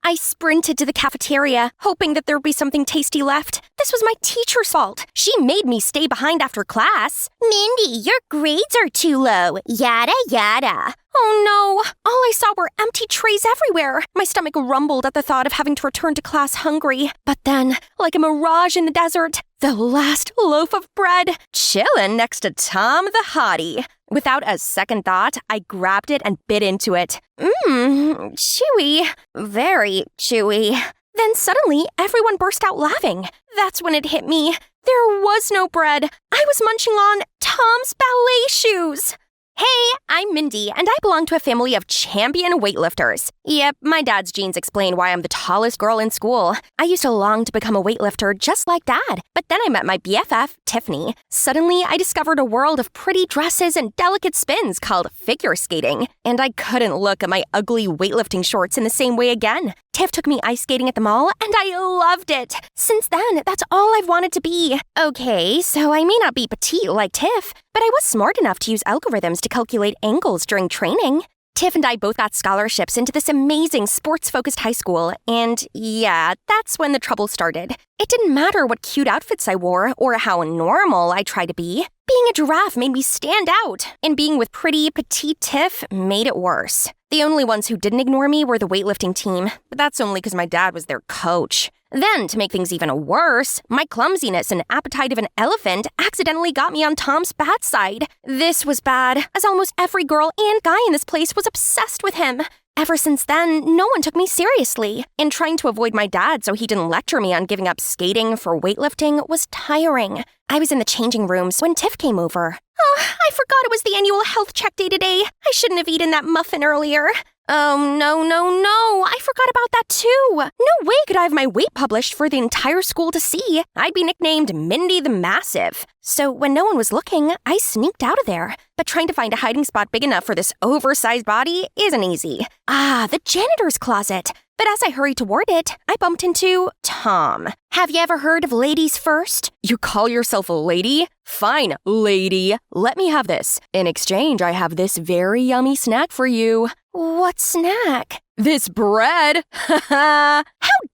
I sprinted to the cafeteria, hoping that there would be something tasty left. This was my teacher's fault. She made me stay behind after class. Mindy, your grades are too low. Yada, yada. Oh no! All I saw were empty trays everywhere. My stomach rumbled at the thought of having to return to class hungry. But then, like a mirage in the desert, the last loaf of bread, chillin' next to Tom the Hottie. Without a second thought, I grabbed it and bit into it. Chewy. Very chewy. Then suddenly, everyone burst out laughing. That's when it hit me. There was no bread. I was munching on Tom's ballet shoes. Hey, I'm Mindy, and I belong to a family of champion weightlifters. Yep, my dad's genes explain why I'm the tallest girl in school. I used to long to become a weightlifter just like Dad, but then I met my BFF, Tiffany. Suddenly, I discovered a world of pretty dresses and delicate spins called figure skating, and I couldn't look at my ugly weightlifting shorts in the same way again. Tiff took me ice skating at the mall, and I loved it. Since then, that's all I've wanted to be. Okay, so I may not be petite like Tiff, but I was smart enough to use algorithms to calculate angles during training. Tiff and I both got scholarships into this amazing sports-focused high school, and yeah, that's when the trouble started. It didn't matter what cute outfits I wore or how normal I tried to be. Being a giraffe made me stand out, and being with pretty, petite Tiff made it worse. The only ones who didn't ignore me were the weightlifting team, but that's only because my dad was their coach. Then, to make things even worse, my clumsiness and appetite of an elephant accidentally got me on Tom's bad side. This was bad, as almost every girl and guy in this place was obsessed with him. Ever since then, no one took me seriously, and trying to avoid my dad so he didn't lecture me on giving up skating for weightlifting was tiring. I was in the changing rooms when Tiff came over. Oh, I forgot it was the annual health check day today. I shouldn't have eaten that muffin earlier. Oh, no, I forgot about that too. No way could I have my weight published for the entire school to see. I'd be nicknamed Mindy the Massive. So when no one was looking, I sneaked out of there. But trying to find a hiding spot big enough for this oversized body isn't easy. The janitor's closet. But as I hurried toward it, I bumped into Tom. Have you ever heard of ladies first? You call yourself a lady? Fine, lady. Let me have this. In exchange, I have this very yummy snack for you. What snack? This bread. How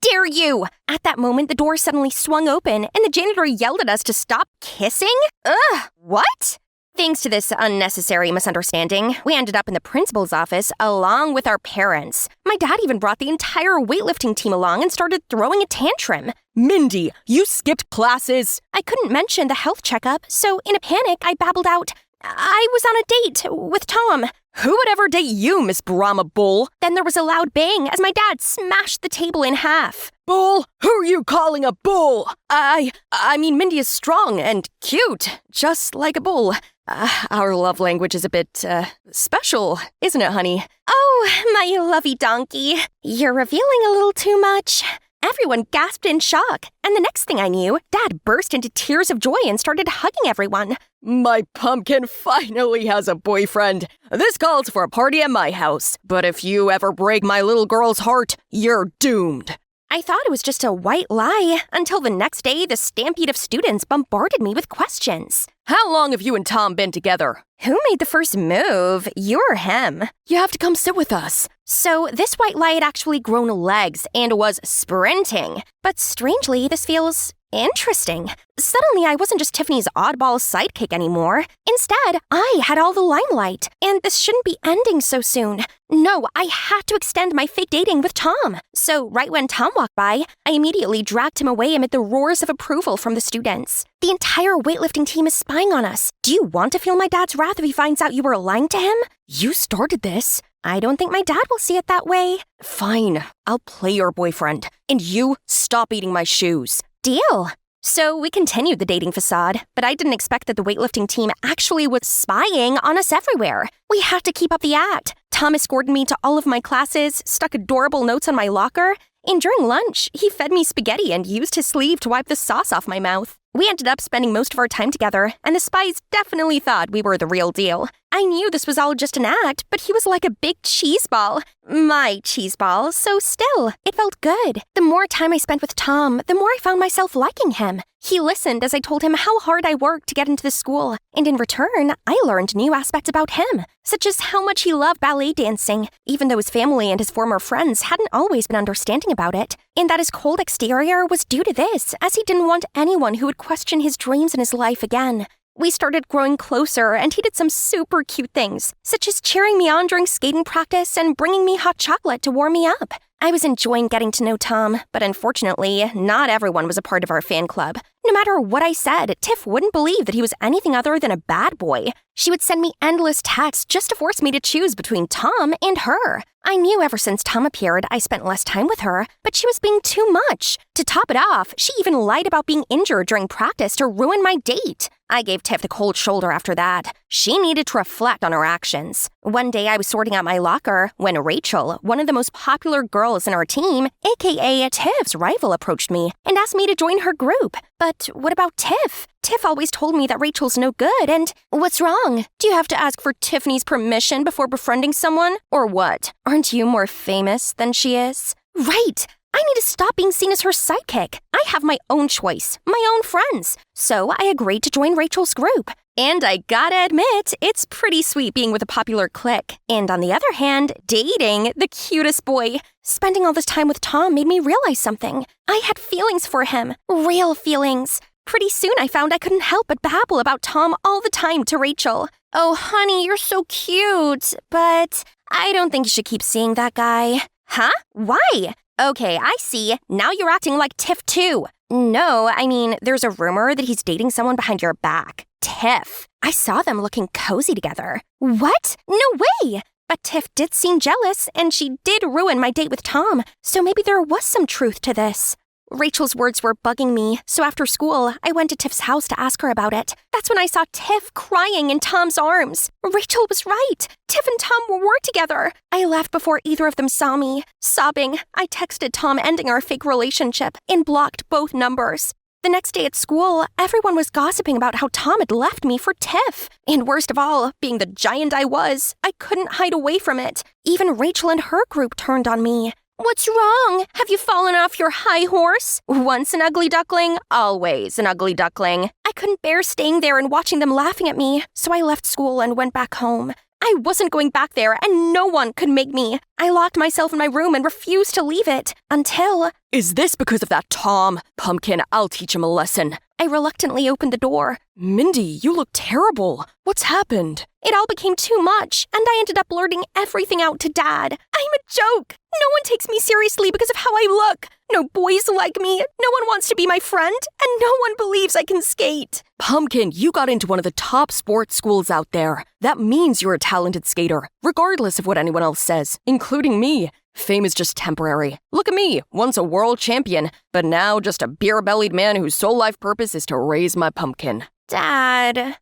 dare you! At that moment, the door suddenly swung open, and the janitor yelled at us to stop kissing? What? Thanks to this unnecessary misunderstanding, we ended up in the principal's office along with our parents. My dad even brought the entire weightlifting team along and started throwing a tantrum. Mindy, you skipped classes! I couldn't mention the health checkup, so in a panic, I babbled out, I was on a date with Tom. Who would ever date you, Miss Brahma Bull? Then there was a loud bang as my dad smashed the table in half. Bull? Who are you calling a bull? I mean, Mindy is strong and cute, just like a bull. Our love language is a bit, special, isn't it, honey? Oh, my lovey donkey. You're revealing a little too much. Everyone gasped in shock, and the next thing I knew, Dad burst into tears of joy and started hugging everyone. My pumpkin finally has a boyfriend. This calls for a party at my house, but if you ever break my little girl's heart, you're doomed. I thought it was just a white lie, until the next day the stampede of students bombarded me with questions. How long have you and Tom been together? Who made the first move? You or him? You have to come sit with us. So this white lie had actually grown legs and was sprinting. But strangely, this feels interesting. Suddenly, I wasn't just Tiffany's oddball sidekick anymore. Instead, I had all the limelight, and this shouldn't be ending so soon. No, I had to extend my fake dating with Tom. So right when Tom walked by, I immediately dragged him away amid the roars of approval from the students. The entire weightlifting team is spying on us. Do you want to feel my dad's wrath if he finds out you were lying to him? You started this. I don't think my dad will see it that way. Fine, I'll play your boyfriend. And you stop eating my shoes. Deal. So we continued the dating facade, but I didn't expect that the weightlifting team actually was spying on us everywhere. We had to keep up the act. Tom escorted me to all of my classes, stuck adorable notes on my locker, and during lunch, he fed me spaghetti and used his sleeve to wipe the sauce off my mouth. We ended up spending most of our time together, and the spies definitely thought we were the real deal. I knew this was all just an act, but he was like a big cheese ball. My cheese ball, so still, it felt good. The more time I spent with Tom, the more I found myself liking him. He listened as I told him how hard I worked to get into the school, and in return, I learned new aspects about him, such as how much he loved ballet dancing, even though his family and his former friends hadn't always been understanding about it, and that his cold exterior was due to this, as he didn't want anyone who would question his dreams in his life again. We started growing closer, and he did some super cute things, such as cheering me on during skating practice and bringing me hot chocolate to warm me up. I was enjoying getting to know Tom, but unfortunately, not everyone was a part of our fan club. No matter what I said, Tiff wouldn't believe that he was anything other than a bad boy. She would send me endless texts just to force me to choose between Tom and her. I knew ever since Tom appeared, I spent less time with her, but she was being too much. To top it off, she even lied about being injured during practice to ruin my date. I gave Tiff the cold shoulder after that. She needed to reflect on her actions. One day I was sorting out my locker when Rachel, one of the most popular girls in our team, aka Tiff's rival, approached me and asked me to join her group. But what about Tiff? Tiff always told me that Rachel's no good, and what's wrong? Do you have to ask for Tiffany's permission before befriending someone? Or what? Aren't you more famous than she is? Right! I need to stop being seen as her sidekick. I have my own choice, my own friends. So I agreed to join Rachel's group. And I gotta admit, it's pretty sweet being with a popular clique. And on the other hand, dating the cutest boy. Spending all this time with Tom made me realize something. I had feelings for him. Real feelings. Pretty soon I found I couldn't help but babble about Tom all the time to Rachel. Oh, honey, you're so cute. But I don't think you should keep seeing that guy. Huh? Why? Okay, I see. Now you're acting like Tiff too. No, I mean, there's a rumor that he's dating someone behind your back. Tiff. I saw them looking cozy together. What? No way! But Tiff did seem jealous, and she did ruin my date with Tom, so maybe there was some truth to this. Rachel's words were bugging me, so after school, I went to Tiff's house to ask her about it. That's when I saw Tiff crying in Tom's arms. Rachel was right. Tiff and Tom were together. I left before either of them saw me. Sobbing, I texted Tom ending our fake relationship and blocked both numbers. The next day at school, everyone was gossiping about how Tom had left me for Tiff. And worst of all, being the giant I was, I couldn't hide away from it. Even Rachel and her group turned on me. What's wrong? Have you fallen off your high horse? Once an ugly duckling, always an ugly duckling. I couldn't bear staying there and watching them laughing at me, so I left school and went back home. I wasn't going back there, and no one could make me. I locked myself in my room and refused to leave it, until... Is this because of that Tom? Pumpkin, I'll teach him a lesson. I reluctantly opened the door. Mindy, you look terrible. What's happened? It all became too much, and I ended up blurting everything out to Dad. I'm a joke. No one takes me seriously because of how I look. No boys like me, no one wants to be my friend, and no one believes I can skate. Pumpkin, you got into one of the top sports schools out there. That means you're a talented skater, regardless of what anyone else says, including me. Fame is just temporary. Look at me, once a world champion, but now just a beer-bellied man whose sole life purpose is to raise my pumpkin. Dad.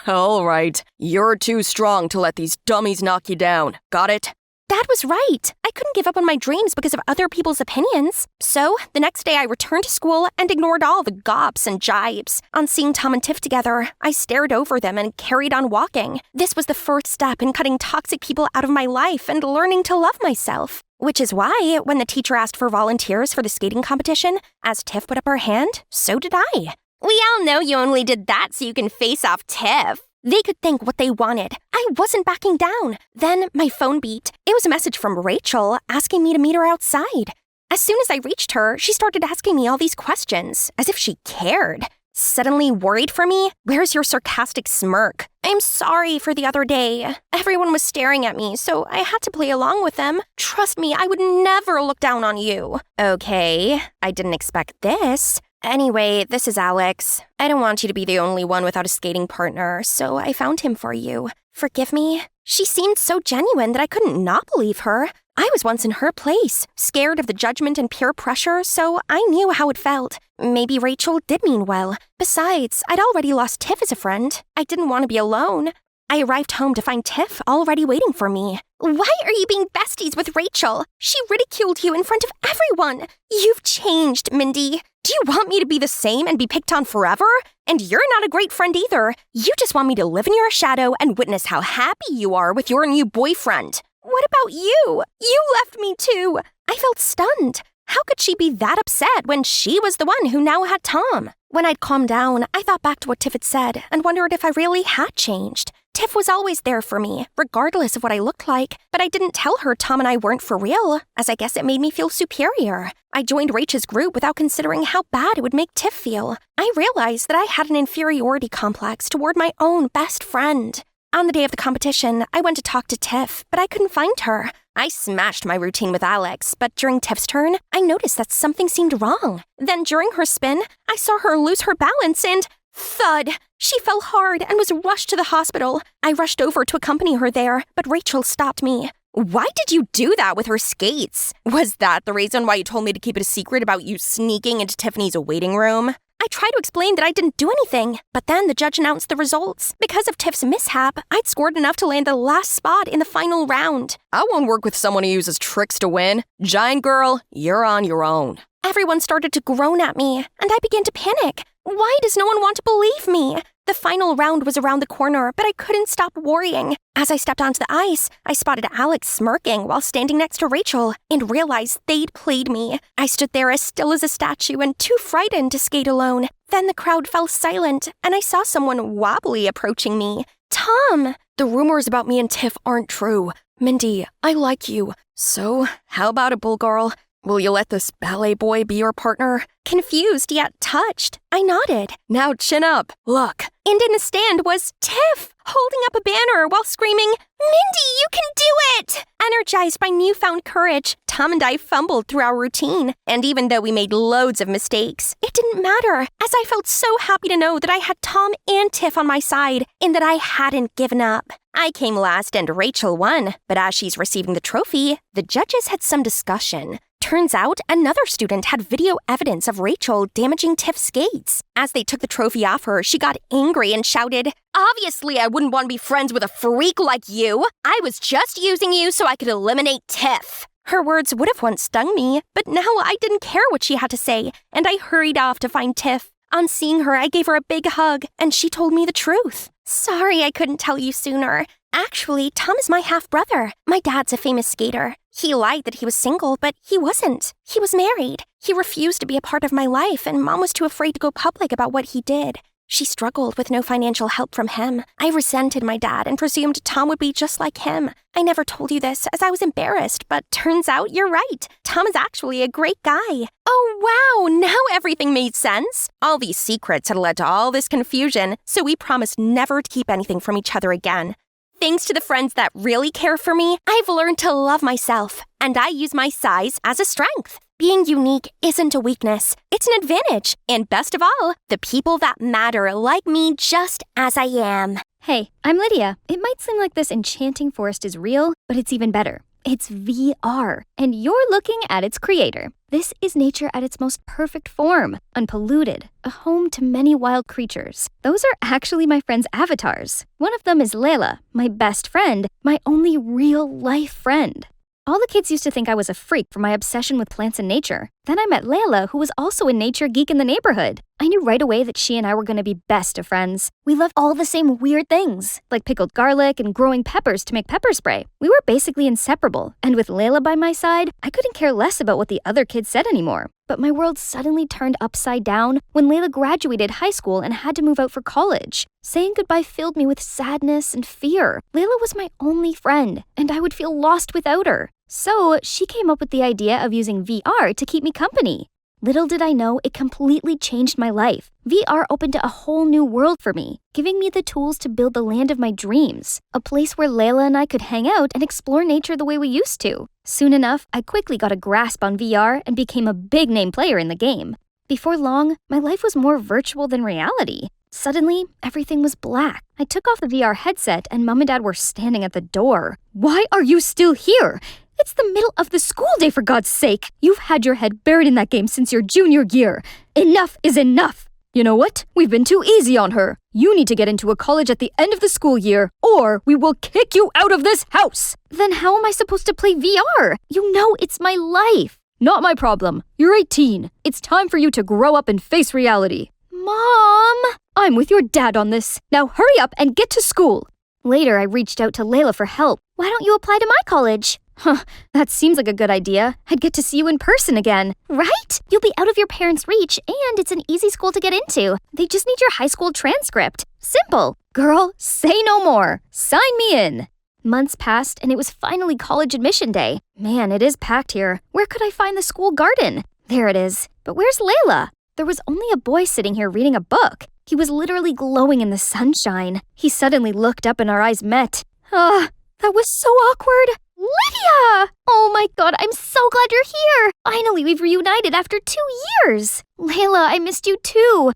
All right, you're too strong to let these dummies knock you down. Got it? Dad was right. I couldn't give up on my dreams because of other people's opinions. So, the next day I returned to school and ignored all the gops and jibes. On seeing Tom and Tiff together, I stared over them and carried on walking. This was the first step in cutting toxic people out of my life and learning to love myself. Which is why, when the teacher asked for volunteers for the skating competition, as Tiff put up her hand, so did I. We all know you only did that so you can face off Tiff. They could think what they wanted. I wasn't backing down. Then my phone beeped. It was a message from Rachel asking me to meet her outside. As soon as I reached her, she started asking me all these questions, as if she cared. Suddenly worried for me? Where's your sarcastic smirk? I'm sorry for the other day. Everyone was staring at me, so I had to play along with them. Trust me, I would never look down on you. Okay, I didn't expect this. Anyway, this is Alex. I don't want you to be the only one without a skating partner, so I found him for you. Forgive me? She seemed so genuine that I couldn't not believe her. I was once in her place, scared of the judgment and peer pressure, so I knew how it felt. Maybe Rachel did mean well. Besides, I'd already lost Tiff as a friend. I didn't want to be alone. I arrived home to find Tiff already waiting for me. Why are you being besties with Rachel? She ridiculed you in front of everyone. You've changed, Mindy. Do you want me to be the same and be picked on forever? And you're not a great friend either. You just want me to live in your shadow and witness how happy you are with your new boyfriend. What about you? You left me too. I felt stunned. How could she be that upset when she was the one who now had Tom? When I'd calmed down, I thought back to what Tiff had said and wondered if I really had changed. Tiff was always there for me, regardless of what I looked like, but I didn't tell her Tom and I weren't for real, as I guess it made me feel superior. I joined Rachel's group without considering how bad it would make Tiff feel. I realized that I had an inferiority complex toward my own best friend. On the day of the competition, I went to talk to Tiff, but I couldn't find her. I smashed my routine with Alex, but during Tiff's turn, I noticed that something seemed wrong. Then during her spin, I saw her lose her balance and thud! She fell hard and was rushed to the hospital. I rushed over to accompany her there, but Rachel stopped me. Why did you do that with her skates? Was that the reason why you told me to keep it a secret about you sneaking into Tiffany's waiting room? I tried to explain that I didn't do anything, but then the judge announced the results. Because of Tiff's mishap, I'd scored enough to land the last spot in the final round. I won't work with someone who uses tricks to win. Giant girl, you're on your own. Everyone started to groan at me, and I began to panic. Why does no one want to believe me? The final round was around the corner, but I couldn't stop worrying. As I stepped onto the ice, I spotted Alex smirking while standing next to Rachel and realized they'd played me. I stood there as still as a statue and too frightened to skate alone. Then the crowd fell silent, and I saw someone wobbly approaching me. Tom! The rumors about me and Tiff aren't true. Mindy, I like you. So, how about it, bull girl? Will you let this ballet boy be your partner? Confused yet touched, I nodded. Now chin up. Look. And in the stand was Tiff, holding up a banner while screaming, "Mindy, you can do it!" Energized by newfound courage, Tom and I fumbled through our routine. And even though we made loads of mistakes, it didn't matter, as I felt so happy to know that I had Tom and Tiff on my side and that I hadn't given up. I came last and Rachel won, but as she's receiving the trophy, the judges had some discussion. Turns out, another student had video evidence of Rachel damaging Tiff's skates. As they took the trophy off her, she got angry and shouted, "Obviously, I wouldn't want to be friends with a freak like you. I was just using you so I could eliminate Tiff." Her words would have once stung me, but now I didn't care what she had to say, and I hurried off to find Tiff. On seeing her, I gave her a big hug, and she told me the truth. Sorry I couldn't tell you sooner. Actually, Tom is my half-brother. My dad's a famous skater. He lied that he was single, but he wasn't. He was married. He refused to be a part of my life, and Mom was too afraid to go public about what he did. She struggled with no financial help from him. I resented my dad and presumed Tom would be just like him. I never told you this as I was embarrassed, but turns out you're right. Tom is actually a great guy. Oh, wow, now everything made sense. All these secrets had led to all this confusion, so we promised never to keep anything from each other again. Thanks to the friends that really care for me, I've learned to love myself, and I use my size as a strength. Being unique isn't a weakness, it's an advantage. And best of all, the people that matter like me just as I am. Hey, I'm Lydia. It might seem like this enchanting forest is real, but it's even better. It's VR, and you're looking at its creator. This is nature at its most perfect form, unpolluted, a home to many wild creatures. Those are actually my friends' avatars. One of them is Layla, my best friend, my only real-life friend. All the kids used to think I was a freak for my obsession with plants and nature. Then I met Layla, who was also a nature geek in the neighborhood. I knew right away that she and I were going to be best of friends. We loved all the same weird things, like pickled garlic and growing peppers to make pepper spray. We were basically inseparable, and with Layla by my side, I couldn't care less about what the other kids said anymore. But my world suddenly turned upside down when Layla graduated high school and had to move out for college. Saying goodbye filled me with sadness and fear. Layla was my only friend, and I would feel lost without her. So she came up with the idea of using VR to keep me company. Little did I know, it completely changed my life. VR opened a whole new world for me, giving me the tools to build the land of my dreams, a place where Layla and I could hang out and explore nature the way we used to. Soon enough, I quickly got a grasp on VR and became a big-name player in the game. Before long, my life was more virtual than reality. Suddenly, everything was black. I took off the VR headset and Mom and Dad were standing at the door. "Why are you still here? It's the middle of the school day, for God's sake! You've had your head buried in that game since your junior year. Enough is enough!" You know what? We've been too easy on her. You need to get into a college at the end of the school year, or we will kick you out of this house. Then how am I supposed to play VR? You know it's my life. Not my problem. You're 18. It's time for you to grow up and face reality. Mom! I'm with your dad on this. Now hurry up and get to school. Later, I reached out to Layla for help. Why don't you apply to my college? That seems like a good idea. I'd get to see you in person again. Right? You'll be out of your parents' reach, and it's an easy school to get into. They just need your high school transcript. Simple. Girl, say no more. Sign me in. Months passed, and it was finally college admission day. Man, it is packed here. Where could I find the school garden? There it is. But where's Layla? There was only a boy sitting here reading a book. He was literally glowing in the sunshine. He suddenly looked up and our eyes met. That was so awkward. Lydia! Oh my god, I'm so glad you're here! Finally, we've reunited after 2 years! Layla, I missed you too!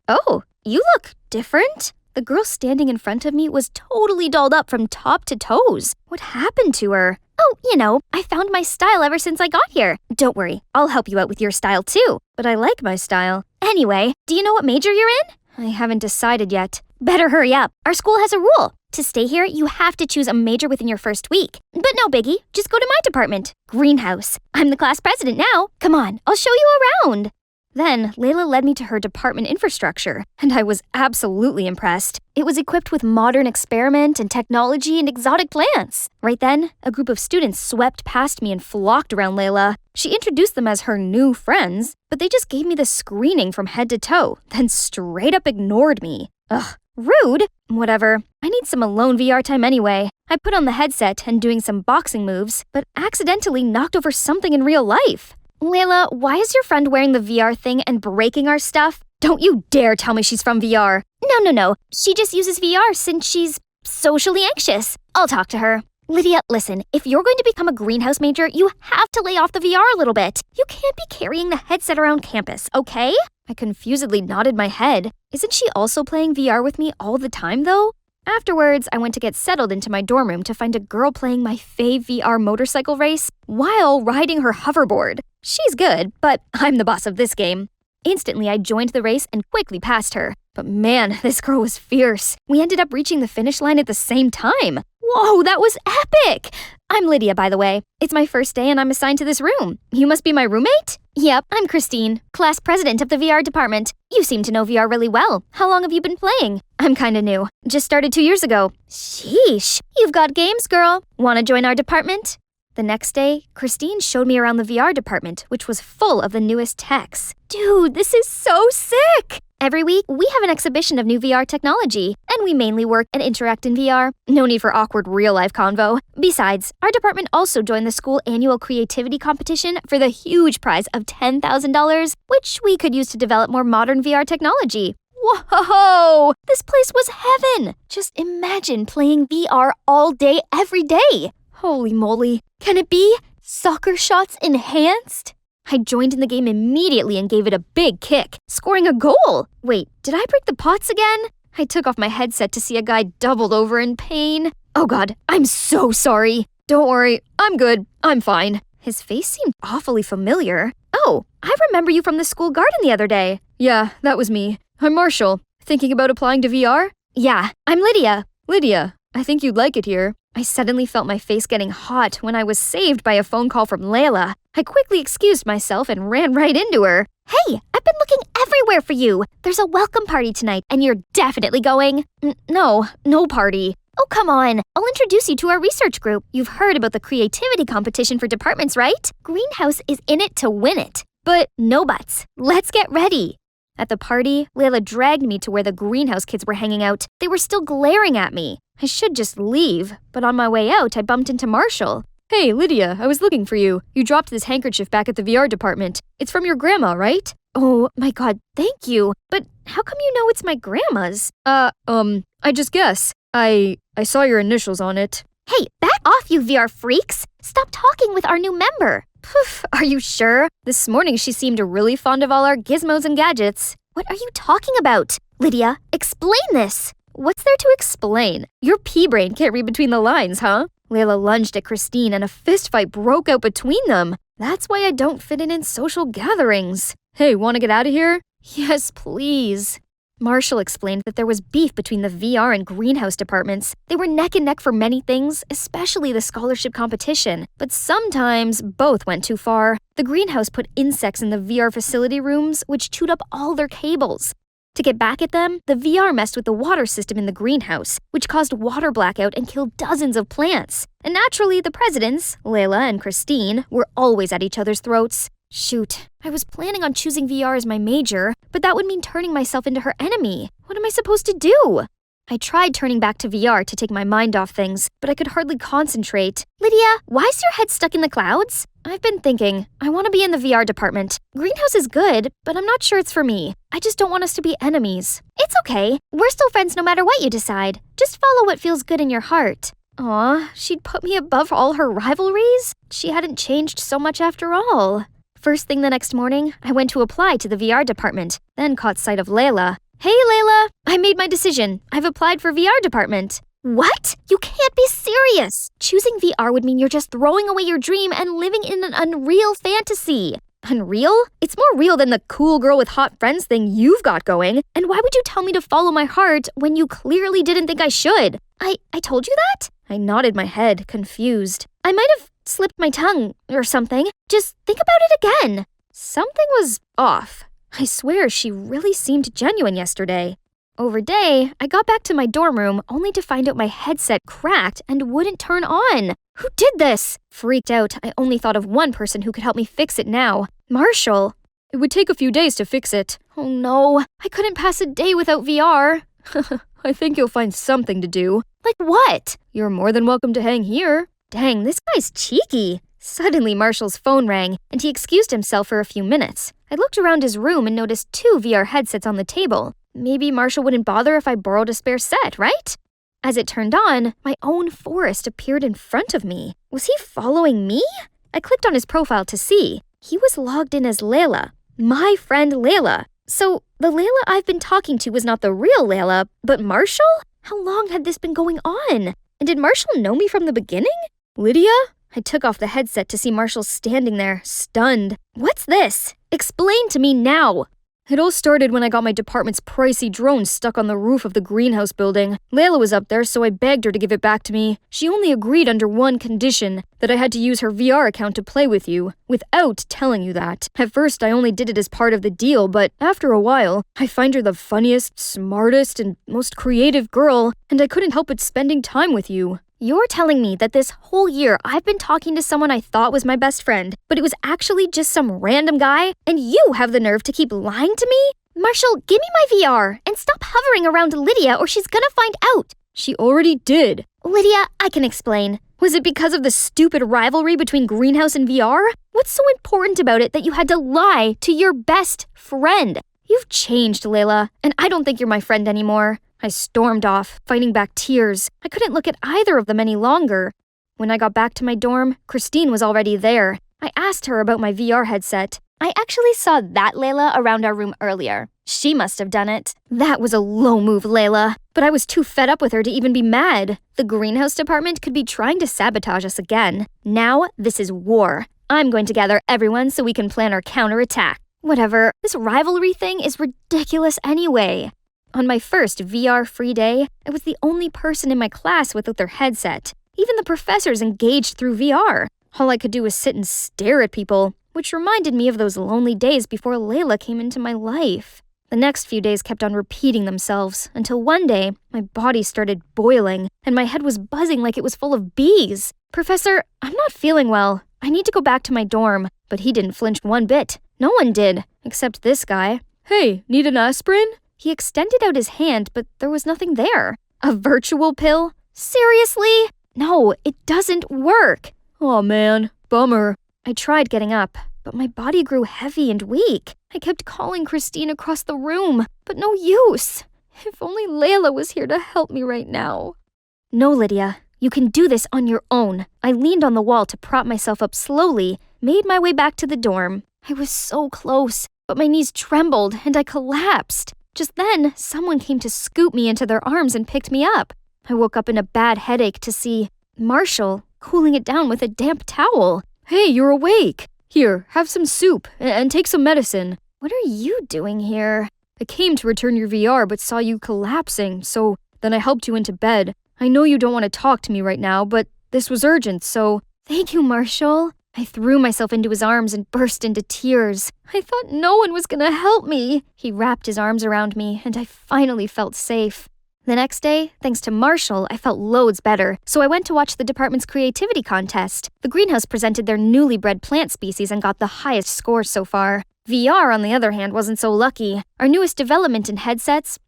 Oh, you look different. The girl standing in front of me was totally dolled up from top to toes. What happened to her? Oh, I found my style ever since I got here. Don't worry, I'll help you out with your style too. But I like my style. Anyway, do you know what major you're in? I haven't decided yet. Better hurry up. Our school has a rule. To stay here, you have to choose a major within your first week. But no biggie, just go to my department, Greenhouse. I'm the class president now. Come on, I'll show you around. Then, Layla led me to her department infrastructure, and I was absolutely impressed. It was equipped with modern experiment and technology and exotic plants. Right then, a group of students swept past me and flocked around Layla. She introduced them as her new friends, but they just gave me the screening from head to toe, then straight up ignored me. Ugh, rude. Whatever. I need some alone VR time anyway. I put on the headset and doing some boxing moves, but accidentally knocked over something in real life. Layla, why is your friend wearing the VR thing and breaking our stuff? Don't you dare tell me she's from VR. No. She just uses VR since she's socially anxious. I'll talk to her. Lydia, listen, if you're going to become a greenhouse major, you have to lay off the VR a little bit. You can't be carrying the headset around campus, okay? I confusedly nodded my head. Isn't she also playing VR with me all the time, though? Afterwards, I went to get settled into my dorm room to find a girl playing my fave VR motorcycle race while riding her hoverboard. She's good, but I'm the boss of this game. Instantly, I joined the race and quickly passed her. But man, this girl was fierce. We ended up reaching the finish line at the same time. Whoa, that was epic! I'm Lydia, by the way. It's my first day and I'm assigned to this room. You must be my roommate? Yep, I'm Christine, class president of the VR department. You seem to know VR really well. How long have you been playing? I'm kinda new. Just started 2 years ago. Sheesh, you've got games, girl. Wanna join our department? The next day, Christine showed me around the VR department, which was full of the newest techs. Dude, this is so sick! Every week, we have an exhibition of new VR technology, and we mainly work and interact in VR. No need for awkward real-life convo. Besides, our department also joined the school annual creativity competition for the huge prize of $10,000, which we could use to develop more modern VR technology. Whoa! This place was heaven! Just imagine playing VR all day, every day. Holy moly. Can it be? Soccer shots enhanced? I joined in the game immediately and gave it a big kick, scoring a goal. Wait, did I break the pots again? I took off my headset to see a guy doubled over in pain. Oh god, I'm so sorry. Don't worry, I'm good. I'm fine. His face seemed awfully familiar. Oh, I remember you from the school garden the other day. Yeah, that was me. I'm Marshall. Thinking about applying to VR? Yeah, I'm Lydia. Lydia, I think you'd like it here. I suddenly felt my face getting hot when I was saved by a phone call from Layla. I quickly excused myself and ran right into her. Hey, I've been looking everywhere for you. There's a welcome party tonight, and you're definitely going. No party. Oh, come on. I'll introduce you to our research group. You've heard about the creativity competition for departments, right? Greenhouse is in it to win it. But no buts. Let's get ready. At the party, Layla dragged me to where the greenhouse kids were hanging out. They were still glaring at me. I should just leave, but on my way out, I bumped into Marshall. Hey, Lydia, I was looking for you. You dropped this handkerchief back at the VR department. It's from your grandma, right? Oh my god, thank you. But how come you know it's my grandma's? I just guess. I saw your initials on it. Hey, back off, you VR freaks! Stop talking with our new member. Poof, are you sure? This morning she seemed really fond of all our gizmos and gadgets. What are you talking about? Lydia, explain this! What's there to explain? Your pea-brain can't read between the lines, huh? Layla lunged at Christine and a fistfight broke out between them. That's why I don't fit in social gatherings. Hey, wanna get out of here? Yes, please. Marshall explained that there was beef between the VR and greenhouse departments. They were neck and neck for many things, especially the scholarship competition. But sometimes both went too far. The greenhouse put insects in the VR facility rooms, which chewed up all their cables. To get back at them, the VR messed with the water system in the greenhouse, which caused water blackout and killed dozens of plants. And naturally, the presidents, Layla and Christine, were always at each other's throats. Shoot, I was planning on choosing VR as my major, but that would mean turning myself into her enemy. What am I supposed to do? I tried turning back to VR to take my mind off things, but I could hardly concentrate. Lydia, why is your head stuck in the clouds? I've been thinking. I want to be in the VR department. Greenhouse is good, but I'm not sure it's for me. I just don't want us to be enemies. It's okay. We're still friends no matter what you decide. Just follow what feels good in your heart. Aw, she'd put me above all her rivalries? She hadn't changed so much after all. First thing the next morning, I went to apply to the VR department, then caught sight of Layla. Hey, Layla! I made my decision. I've applied for VR department. What? You can't be serious! Choosing VR would mean you're just throwing away your dream and living in an unreal fantasy. Unreal? It's more real than the cool girl with hot friends thing you've got going. And why would you tell me to follow my heart when you clearly didn't think I should? I told you that? I nodded my head, confused. I might have slipped my tongue or something. Just think about it again. Something was off. I swear she really seemed genuine yesterday. Over day, I got back to my dorm room only to find out my headset cracked and wouldn't turn on. Who did this? Freaked out, I only thought of one person who could help me fix it now. Marshall. It would take a few days to fix it. Oh no, I couldn't pass a day without VR. I think you'll find something to do. Like what? You're more than welcome to hang here. Dang, this guy's cheeky. Suddenly, Marshall's phone rang, and he excused himself for a few minutes. I looked around his room and noticed 2 VR headsets on the table. Maybe Marshall wouldn't bother if I borrowed a spare set, right? As it turned on, my own forest appeared in front of me. Was he following me? I clicked on his profile to see. He was logged in as Layla, my friend Layla. So, the Layla I've been talking to was not the real Layla, but Marshall? How long had this been going on? And did Marshall know me from the beginning? Lydia? I took off the headset to see Marshall standing there, stunned. What's this? Explain to me now! It all started when I got my department's pricey drone stuck on the roof of the greenhouse building. Layla was up there, so I begged her to give it back to me. She only agreed under one condition, that I had to use her VR account to play with you, without telling you that. At first, I only did it as part of the deal, but after a while, I find her the funniest, smartest, and most creative girl, and I couldn't help but spending time with you. You're telling me that this whole year I've been talking to someone I thought was my best friend, but it was actually just some random guy, and you have the nerve to keep lying to me? Marshall, give me my VR, and stop hovering around Lydia or she's gonna find out. She already did. Lydia, I can explain. Was it because of the stupid rivalry between Greenhouse and VR? What's so important about it that you had to lie to your best friend? You've changed, Layla, and I don't think you're my friend anymore. I stormed off, fighting back tears. I couldn't look at either of them any longer. When I got back to my dorm, Christine was already there. I asked her about my VR headset. I actually saw that Layla around our room earlier. She must have done it. That was a low move, Layla. But I was too fed up with her to even be mad. The greenhouse department could be trying to sabotage us again. Now, this is war. I'm going to gather everyone so we can plan our counterattack. Whatever, this rivalry thing is ridiculous anyway. On my first VR-free day, I was the only person in my class without their headset. Even the professors engaged through VR. All I could do was sit and stare at people, which reminded me of those lonely days before Layla came into my life. The next few days kept on repeating themselves, until one day, my body started boiling, and my head was buzzing like it was full of bees. Professor, I'm not feeling well. I need to go back to my dorm. But he didn't flinch one bit. No one did, except this guy. Hey, need an aspirin? He extended out his hand, but there was nothing there. A virtual pill? Seriously? No, it doesn't work. Aw man, bummer. I tried getting up, but my body grew heavy and weak. I kept calling Christine across the room, but no use. If only Layla was here to help me right now. No, Lydia, you can do this on your own. I leaned on the wall to prop myself up slowly, made my way back to the dorm. I was so close, but my knees trembled and I collapsed. Just then, someone came to scoop me into their arms and picked me up. I woke up in a bad headache to see Marshall cooling it down with a damp towel. Hey, you're awake. Here, have some soup and take some medicine. What are you doing here? I came to return your VR but saw you collapsing, so then I helped you into bed. I know you don't want to talk to me right now, but this was urgent, so Thank you, Marshall. I threw myself into his arms and burst into tears. I thought no one was gonna help me. He wrapped his arms around me, and I finally felt safe. The next day, thanks to Marshall, I felt loads better, so I went to watch the department's creativity contest. The greenhouse presented their newly bred plant species and got the highest scores so far. VR, on the other hand, wasn't so lucky. Our newest development in headsets,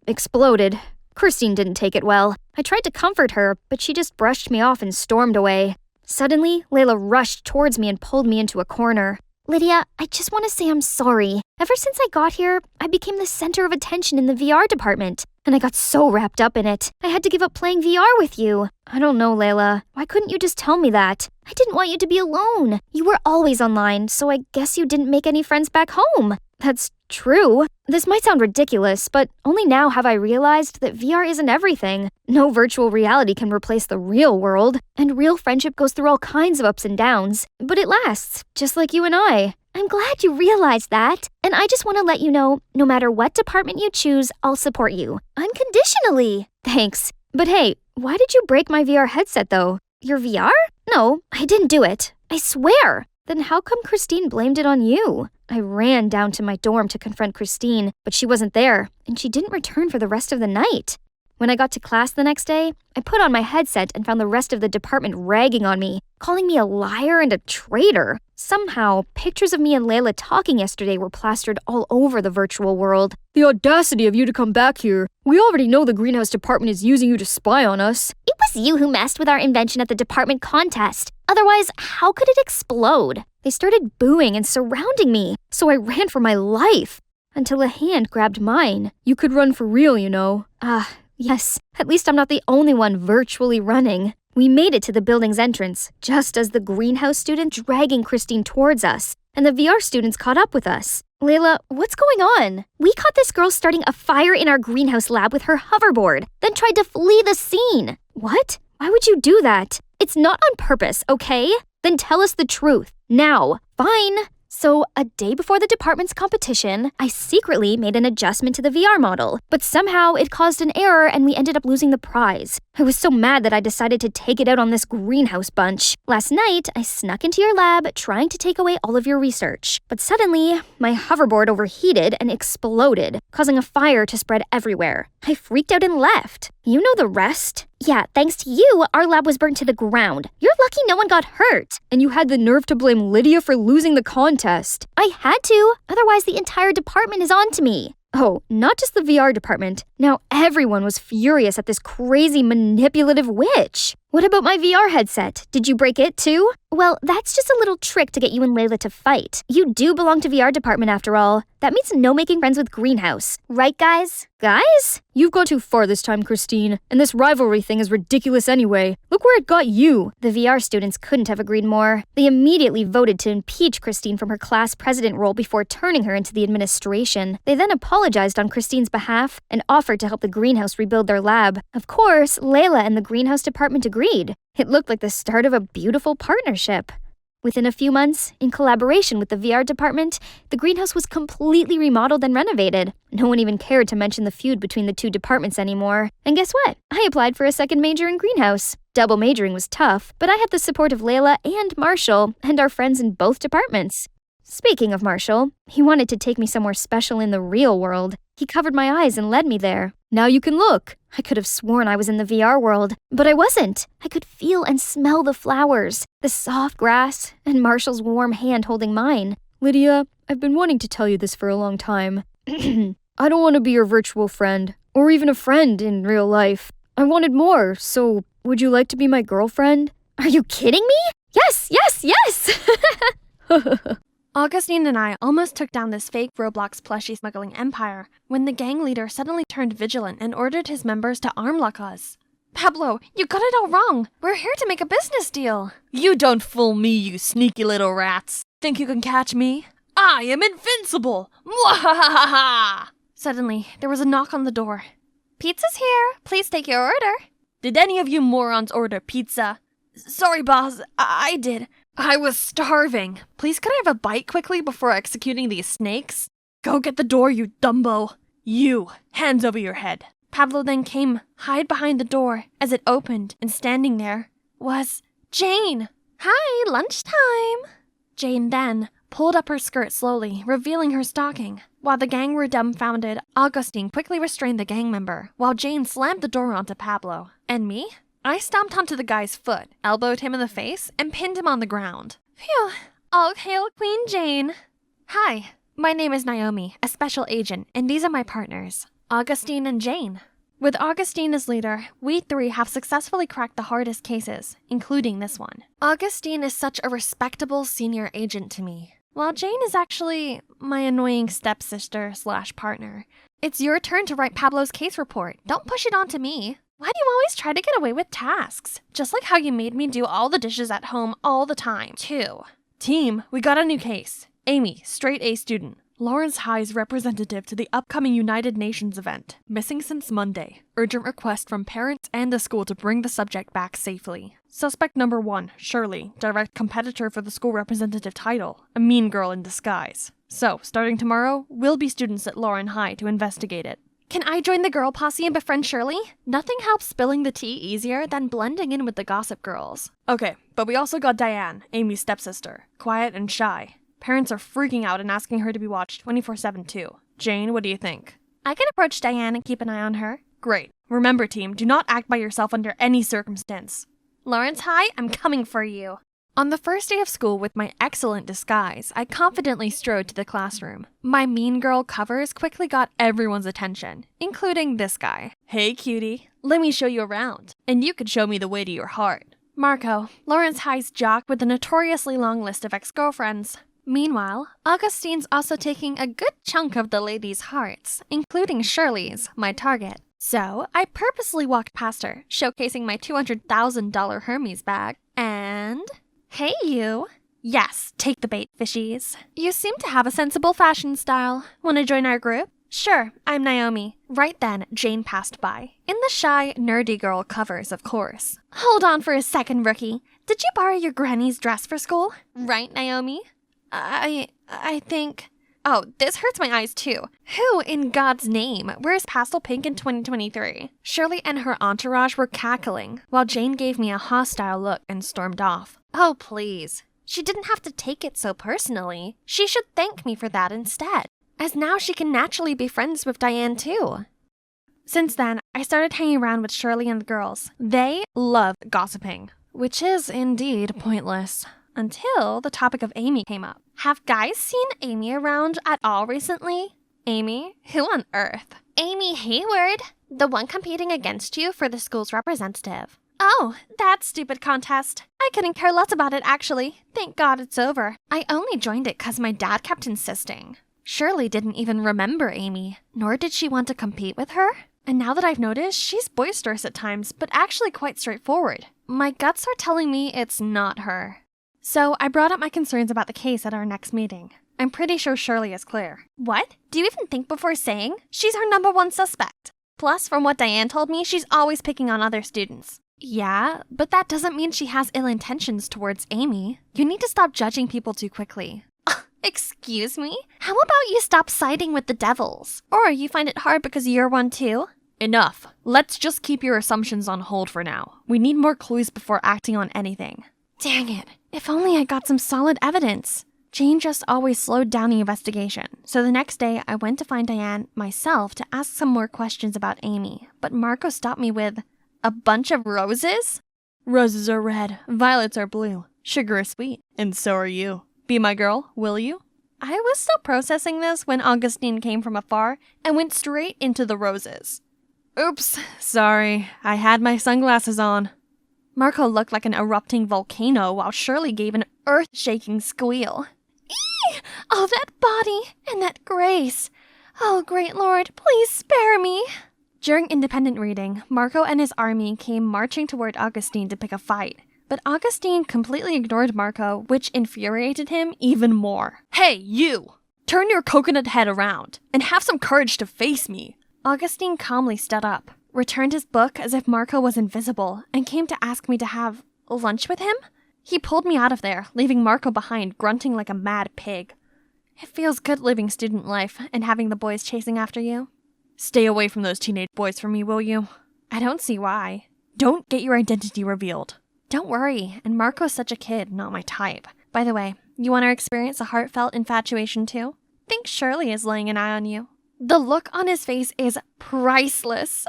exploded. Christine didn't take it well. I tried to comfort her, but she just brushed me off and stormed away. Suddenly, Layla rushed towards me and pulled me into a corner. Lydia, I just want to say I'm sorry. Ever since I got here, I became the center of attention in the VR department, and I got so wrapped up in it. I had to give up playing VR with you. I don't know, Layla. Why couldn't you just tell me that? I didn't want you to be alone. You were always online, so I guess you didn't make any friends back home. That's true. This might sound ridiculous, but only now have I realized that VR isn't everything. No virtual reality can replace the real world, and real friendship goes through all kinds of ups and downs, but it lasts, just like you and I. I'm glad you realized that, and I just want to let you know, no matter what department you choose, I'll support you. Unconditionally. Thanks. But hey, why did you break my VR headset though? Your VR? No, I didn't do it. I swear. Then how come Christine blamed it on you? I ran down to my dorm to confront Christine, but she wasn't there, and she didn't return for the rest of the night. When I got to class the next day, I put on my headset and found the rest of the department ragging on me, calling me a liar and a traitor. Somehow, pictures of me and Layla talking yesterday were plastered all over the virtual world. the audacity of you to come back here. We already know the greenhouse department is using you to spy on us. It was you who messed with our invention at the department contest. Otherwise, how could it explode? They started booing and surrounding me, so I ran for my life until a hand grabbed mine. You could run for real, you know. Yes, at least I'm not the only one virtually running. We made it to the building's entrance, just as the greenhouse student dragging Christine towards us, and the VR students caught up with us. Layla, what's going on? We caught this girl starting a fire in our greenhouse lab with her hoverboard, then tried to flee the scene. What? Why would you do that? It's not on purpose, okay? Then tell us the truth. Now. Fine. So, a day before the department's competition, I secretly made an adjustment to the VR model, but somehow it caused an error and we ended up losing the prize. I was so mad that I decided to take it out on this greenhouse bunch. Last night, I snuck into your lab trying to take away all of your research. But suddenly, my hoverboard overheated and exploded, causing a fire to spread everywhere. I freaked out and left. You know the rest. Yeah, thanks to you, our lab was burnt to the ground. You're lucky no one got hurt. And you had the nerve to blame Lydia for losing the contest. I had to, otherwise the entire department is on to me. Oh, not just the VR department. Now everyone was furious at this crazy manipulative witch. What about my VR headset? Did you break it too? Well, that's just a little trick to get you and Layla to fight. You do belong to VR department after all. That means no making friends with Greenhouse. Right, guys? Guys? You've gone too far this time, Christine, and this rivalry thing is ridiculous anyway. Look where it got you. The VR students couldn't have agreed more. They immediately voted to impeach Christine from her class president role before turning her into the administration. They then apologized on Christine's behalf and offered to help the Greenhouse rebuild their lab. Of course, Layla and the Greenhouse department agreed. It looked like the start of a beautiful partnership. Within a few months, in collaboration with the VR department, the greenhouse was completely remodeled and renovated. No one even cared to mention the feud between the two departments anymore. And guess what? I applied for a second major in greenhouse. Double majoring was tough, but I had the support of Layla and Marshall and our friends in both departments. Speaking of Marshall, he wanted to take me somewhere special in the real world. He covered my eyes and led me there. Now you can look. I could have sworn I was in the VR world, but I wasn't. I could feel and smell the flowers, the soft grass, and Marshall's warm hand holding mine. Lydia, I've been wanting to tell you this for a long time. I don't want to be your virtual friend, or even a friend in real life. I wanted more, so would you like to be my girlfriend? Are you kidding me? Yes, yes, yes! Augustine and I almost took down this fake Roblox plushie smuggling empire when the gang leader suddenly turned vigilant and ordered his members to armlock us. Pablo, you got it all wrong. We're here to make a business deal. You don't fool me, you sneaky little rats. Think you can catch me? I am invincible! Mwahaha! Suddenly, there was a knock on the door. Pizza's here. Please take your order. Did any of you morons order pizza? Sorry, boss. I did. I was starving. Please could I have a bite quickly before executing these snakes? Go get the door, you Dumbo. You, hands over your head. Pablo then came, hide behind the door as it opened, and standing there was Jane. Hi, lunchtime. Jane then pulled up her skirt slowly, revealing her stocking. While the gang were dumbfounded, Augustine quickly restrained the gang member, while Jane slammed the door onto Pablo. And me? I stomped onto the guy's foot, elbowed him in the face, and pinned him on the ground. Phew, all hail Queen Jane. Hi, my name is Naomi, a special agent, and these are my partners, Augustine and Jane. With Augustine as leader, we three have successfully cracked the hardest cases, including this one. Augustine is such a respectable senior agent to me, while Jane is actually my annoying stepsister/partner. It's your turn to write Pablo's case report. Don't push it onto me. Why do you always try to get away with tasks? Just like how you made me do all the dishes at home all the time, too. Team, we got a new case. Amy, straight A student. Lawrence High's representative to the upcoming United Nations event. Missing since Monday. Urgent request from parents and the school to bring the subject back safely. Suspect number 1, Shirley, direct competitor for the school representative title. A mean girl in disguise. So, starting tomorrow, we'll be students at Lawrence High to investigate it. Can I join the girl posse and befriend Shirley? Nothing helps spilling the tea easier than blending in with the gossip girls. Okay, but we also got Diane, Amy's stepsister. Quiet and shy. Parents are freaking out and asking her to be watched 24/7 too. Jane, what do you think? I can approach Diane and keep an eye on her. Great. Remember, team, do not act by yourself under any circumstance. Lawrence High, I'm coming for you. On the first day of school with my excellent disguise, I confidently strode to the classroom. My mean girl covers quickly got everyone's attention, including this guy. Hey cutie, let me show you around, and you could show me the way to your heart. Marco, Lawrence High's jock with a notoriously long list of ex-girlfriends. Meanwhile, Augustine's also taking a good chunk of the ladies' hearts, including Shirley's, my target. So, I purposely walked past her, showcasing my $200,000 Hermes bag, and... Hey, you. Yes, take the bait, fishies. You seem to have a sensible fashion style. Want to join our group? Sure, I'm Naomi. Right then, Jane passed by. In the shy, nerdy girl covers, of course. Hold on for a second, rookie. Did you borrow your granny's dress for school? Right, Naomi? I think... Oh, this hurts my eyes too. Who, in God's name, wears pastel pink in 2023? Shirley and her entourage were cackling, while Jane gave me a hostile look and stormed off. Oh, please. She didn't have to take it so personally. She should thank me for that instead, as now she can naturally be friends with Diane too. Since then, I started hanging around with Shirley and the girls. They love gossiping, which is indeed pointless. Until the topic of Amy came up. Have guys seen Amy around at all recently? Amy? Who on earth? Amy Hayward, the one competing against you for the school's representative. Oh, that stupid contest. I couldn't care less about it, actually. Thank God it's over. I only joined it because my dad kept insisting. Shirley didn't even remember Amy, nor did she want to compete with her. And now that I've noticed, she's boisterous at times, but actually quite straightforward. My guts are telling me it's not her. So I brought up my concerns about the case at our next meeting. I'm pretty sure Shirley is clear. What? Do you even think before saying? She's our number 1 suspect. Plus, from what Diane told me, she's always picking on other students. Yeah, but that doesn't mean she has ill intentions towards Amy. You need to stop judging people too quickly. Excuse me? How about you stop siding with the devils? Or you find it hard because you're one too? Enough. Let's just keep your assumptions on hold for now. We need more clues before acting on anything. Dang it. If only I got some solid evidence. Jane just always slowed down the investigation, so the next day I went to find Diane myself to ask some more questions about Amy, but Marco stopped me with, a bunch of roses? Roses are red, violets are blue, sugar is sweet, and so are you. Be my girl, will you? I was still processing this when Augustine came from afar and went straight into the roses. Oops, sorry, I had my sunglasses on. Marco looked like an erupting volcano while Shirley gave an earth-shaking squeal. Eee! Oh, that body and that grace. Oh, great Lord, please spare me. During independent reading, Marco and his army came marching toward Augustine to pick a fight. But Augustine completely ignored Marco, which infuriated him even more. Hey, you! Turn your coconut head around and have some courage to face me. Augustine calmly stood up, returned his book as if Marco was invisible, and came to ask me to have lunch with him? He pulled me out of there, leaving Marco behind, grunting like a mad pig. It feels good living student life and having the boys chasing after you. Stay away from those teenage boys from me, will you? I don't see why. Don't get your identity revealed. Don't worry, and Marco's such a kid, not my type. By the way, you want to experience a heartfelt infatuation too? Think Shirley is laying an eye on you. The look on his face is priceless.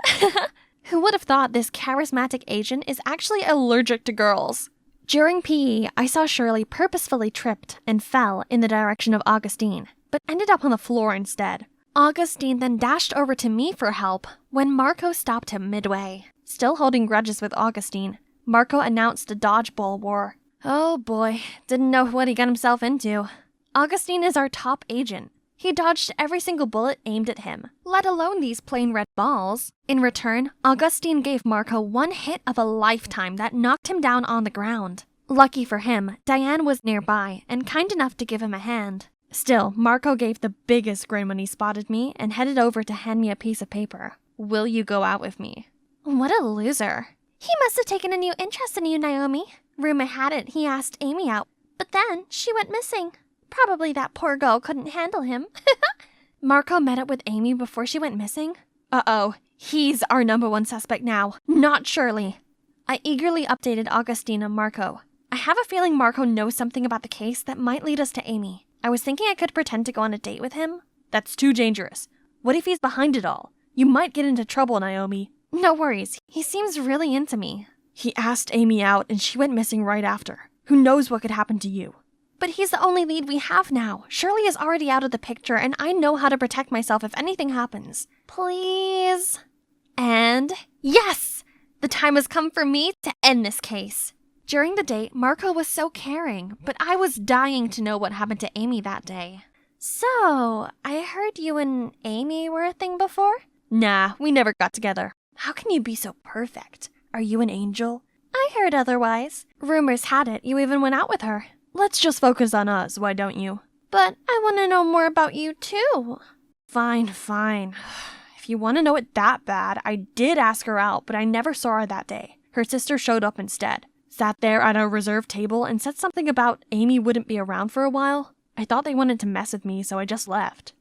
Who would have thought this charismatic agent is actually allergic to girls? During PE, I saw Shirley purposefully tripped and fell in the direction of Augustine, but ended up on the floor instead. Augustine then dashed over to me for help when Marco stopped him midway. Still holding grudges with Augustine, Marco announced a dodgeball war. Oh boy, didn't know what he got himself into. Augustine is our top agent. He dodged every single bullet aimed at him, let alone these plain red balls. In return, Augustine gave Marco one hit of a lifetime that knocked him down on the ground. Lucky for him, Diane was nearby and kind enough to give him a hand. Still, Marco gave the biggest grin when he spotted me and headed over to hand me a piece of paper. Will you go out with me? What a loser. He must have taken a new interest in you, Naomi. Rumor had it he asked Amy out, but then she went missing. Probably that poor girl couldn't handle him. Marco met up with Amy before she went missing? Uh-oh, he's our #1 suspect now, not Shirley. I eagerly updated Augustine and Marco. I have a feeling Marco knows something about the case that might lead us to Amy. I was thinking I could pretend to go on a date with him. That's too dangerous. What if he's behind it all? You might get into trouble, Naomi. No worries, he seems really into me. He asked Amy out and she went missing right after. Who knows what could happen to you? But he's the only lead we have now. Shirley is already out of the picture and I know how to protect myself if anything happens. Please? And yes! The time has come for me to end this case. During the date, Marco was so caring, but I was dying to know what happened to Amy that day. So, I heard you and Amy were a thing before? Nah, we never got together. How can you be so perfect? Are you an angel? I heard otherwise. Rumors had it you even went out with her. Let's just focus on us, why don't you? But I want to know more about you too. Fine. If you want to know it that bad, I did ask her out, but I never saw her that day. Her sister showed up instead. Sat there at a reserved table and said something about Amy wouldn't be around for a while. I thought they wanted to mess with me, so I just left.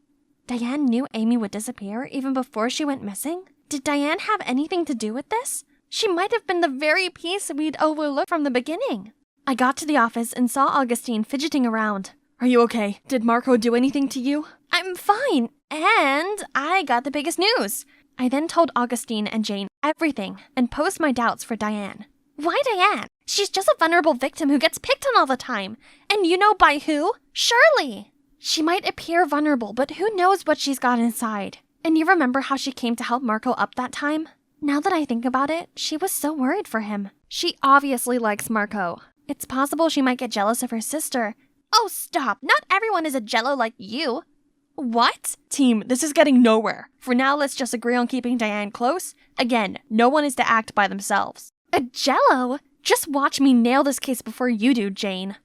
Diane knew Amy would disappear even before she went missing? Did Diane have anything to do with this? She might have been the very piece we'd overlooked from the beginning. I got to the office and saw Augustine fidgeting around. Are you okay? Did Marco do anything to you? I'm fine, and I got the biggest news. I then told Augustine and Jane everything and posed my doubts for Diane. Why Diane? She's just a vulnerable victim who gets picked on all the time. And you know by who? Shirley! She might appear vulnerable, but who knows what she's got inside. And you remember how she came to help Marco up that time? Now that I think about it, she was so worried for him. She obviously likes Marco. It's possible she might get jealous of her sister. Oh, stop! Not everyone is a jello like you. What? Team, this is getting nowhere. For now, let's just agree on keeping Diane close. Again, no one is to act by themselves. A jello? Just watch me nail this case before you do, Jane.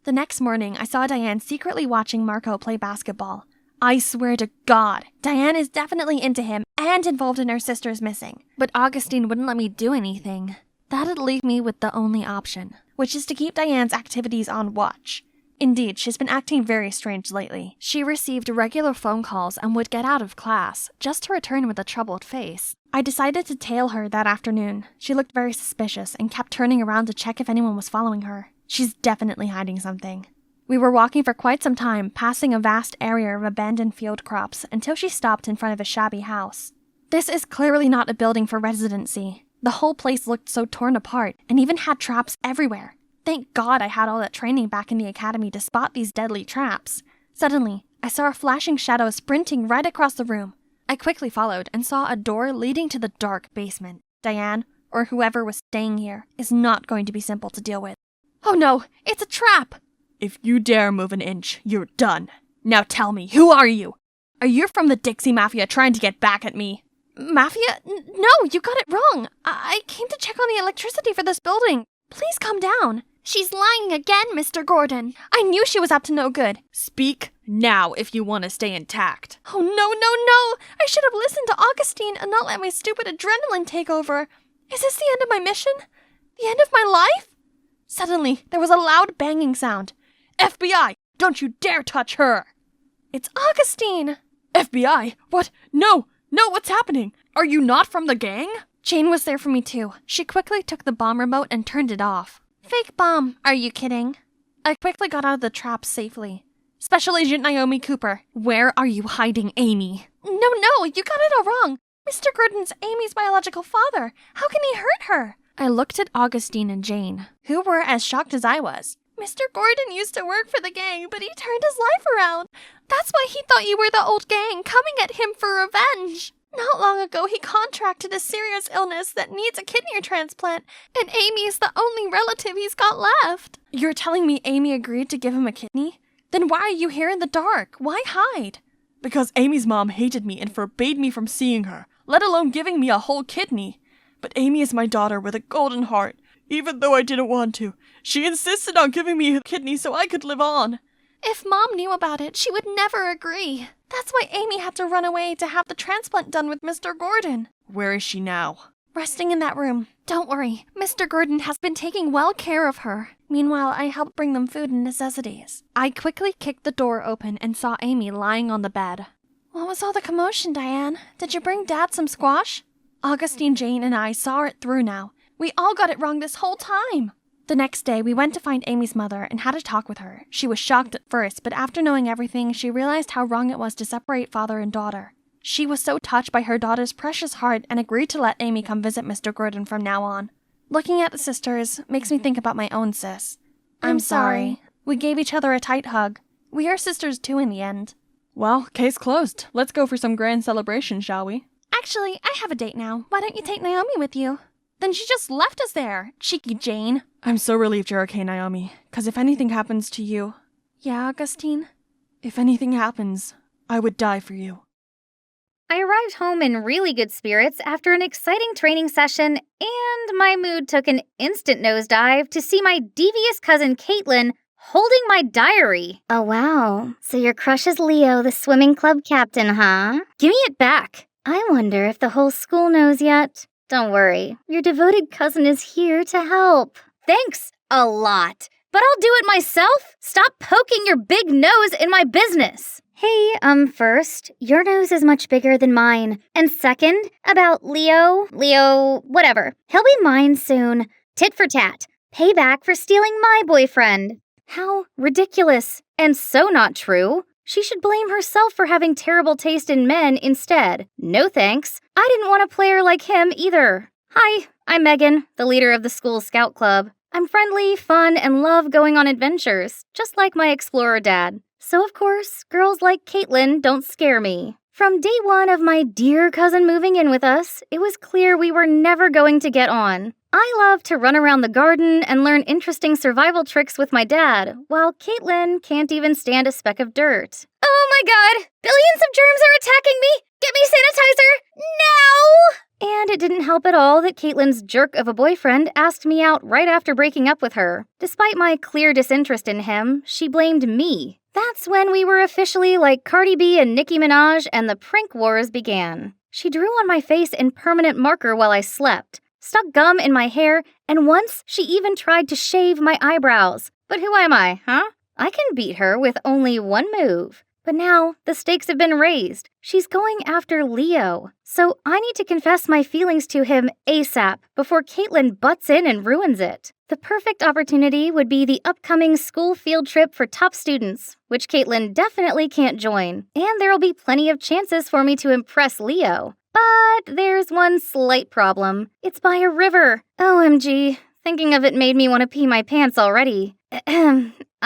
The next morning, I saw Diane secretly watching Marco play basketball. I swear to God, Diane is definitely into him and involved in her sister's missing. But Augustine wouldn't let me do anything. That'd leave me with the only option, which is to keep Diane's activities on watch. Indeed, she's been acting very strange lately. She received regular phone calls and would get out of class, just to return with a troubled face. I decided to tail her that afternoon. She looked very suspicious and kept turning around to check if anyone was following her. She's definitely hiding something. We were walking for quite some time, passing a vast area of abandoned field crops, until she stopped in front of a shabby house. This is clearly not a building for residency. The whole place looked so torn apart, and even had traps everywhere. Thank God I had all that training back in the academy to spot these deadly traps. Suddenly, I saw a flashing shadow sprinting right across the room. I quickly followed and saw a door leading to the dark basement. Diane, or whoever was staying here, is not going to be simple to deal with. Oh no, it's a trap! If you dare move an inch, you're done. Now tell me, who are you? Are you from the Dixie Mafia trying to get back at me? Mafia? No, you got it wrong. I came to check on the electricity for this building. Please calm down. She's lying again, Mr. Gordon. I knew she was up to no good. Speak now if you want to stay intact. Oh, no. I should have listened to Augustine and not let my stupid adrenaline take over. Is this the end of my mission? The end of my life? Suddenly, there was a loud banging sound. FBI, don't you dare touch her! It's Augustine! FBI? What? No, what's happening? Are you not from the gang? Jane was there for me too. She quickly took the bomb remote and turned it off. Fake bomb, are you kidding? I quickly got out of the trap safely. Special Agent Naomi Cooper, where are you hiding Amy? No, you got it all wrong. Mr. Gordon's Amy's biological father. How can he hurt her? I looked at Augustine and Jane, who were as shocked as I was. Mr. Gordon used to work for the gang, but he turned his life around. That's why he thought you were the old gang coming at him for revenge. Not long ago, he contracted a serious illness that needs a kidney transplant, and Amy is the only relative he's got left. You're telling me Amy agreed to give him a kidney? Then why are you here in the dark? Why hide? Because Amy's mom hated me and forbade me from seeing her, let alone giving me a whole kidney. But Amy is my daughter with a golden heart. Even though I didn't want to, she insisted on giving me a kidney so I could live on. If Mom knew about it, she would never agree. That's why Amy had to run away to have the transplant done with Mr. Gordon. Where is she now? Resting in that room. Don't worry, Mr. Gordon has been taking well care of her. Meanwhile, I helped bring them food and necessities. I quickly kicked the door open and saw Amy lying on the bed. What was all the commotion, Diane? Did you bring Dad some squash? Augustine, Jane, and I saw it through now. We all got it wrong this whole time. The next day, we went to find Amy's mother and had a talk with her. She was shocked at first, but after knowing everything, she realized how wrong it was to separate father and daughter. She was so touched by her daughter's precious heart and agreed to let Amy come visit Mr. Gordon from now on. Looking at the sisters makes me think about my own sis. I'm sorry. We gave each other a tight hug. We are sisters too in the end. Well, case closed. Let's go for some grand celebration, shall we? Actually, I have a date now. Why don't you take Naomi with you? Then she just left us there, cheeky Jane. I'm so relieved you're okay, Naomi. 'Cause if anything happens to you... Yeah, Augustine? If anything happens, I would die for you. I arrived home in really good spirits after an exciting training session, and my mood took an instant nosedive to see my devious cousin Caitlin holding my diary. Oh, wow. So your crush is Leo, the swimming club captain, huh? Give me it back. I wonder if the whole school knows yet. Don't worry, your devoted cousin is here to help. Thanks a lot, but I'll do it myself. Stop poking your big nose in my business. Hey, first, your nose is much bigger than mine. And second, about Leo, whatever. He'll be mine soon. Tit for tat. Payback for stealing my boyfriend. How ridiculous. And so not true. She should blame herself for having terrible taste in men instead. No thanks. I didn't want a player like him either. Hi, I'm Megan, the leader of the school scout club. I'm friendly, fun, and love going on adventures, just like my explorer dad. So of course, girls like Caitlin don't scare me. From day one of my dear cousin moving in with us, it was clear we were never going to get on. I love to run around the garden and learn interesting survival tricks with my dad, while Caitlin can't even stand a speck of dirt. Oh my god! Billions of germs are attacking me! Get me sanitizer! Now! And it didn't help at all that Caitlin's jerk of a boyfriend asked me out right after breaking up with her. Despite my clear disinterest in him, she blamed me. That's when we were officially like Cardi B and Nicki Minaj and the prank wars began. She drew on my face in permanent marker while I slept, stuck gum in my hair, and once she even tried to shave my eyebrows. But who am I, huh? I can beat her with only one move. But now, the stakes have been raised. She's going after Leo. So I need to confess my feelings to him ASAP before Caitlin butts in and ruins it. The perfect opportunity would be the upcoming school field trip for top students, which Caitlin definitely can't join. And there'll be plenty of chances for me to impress Leo. But there's one slight problem. It's by a river. OMG, thinking of it made me want to pee my pants already.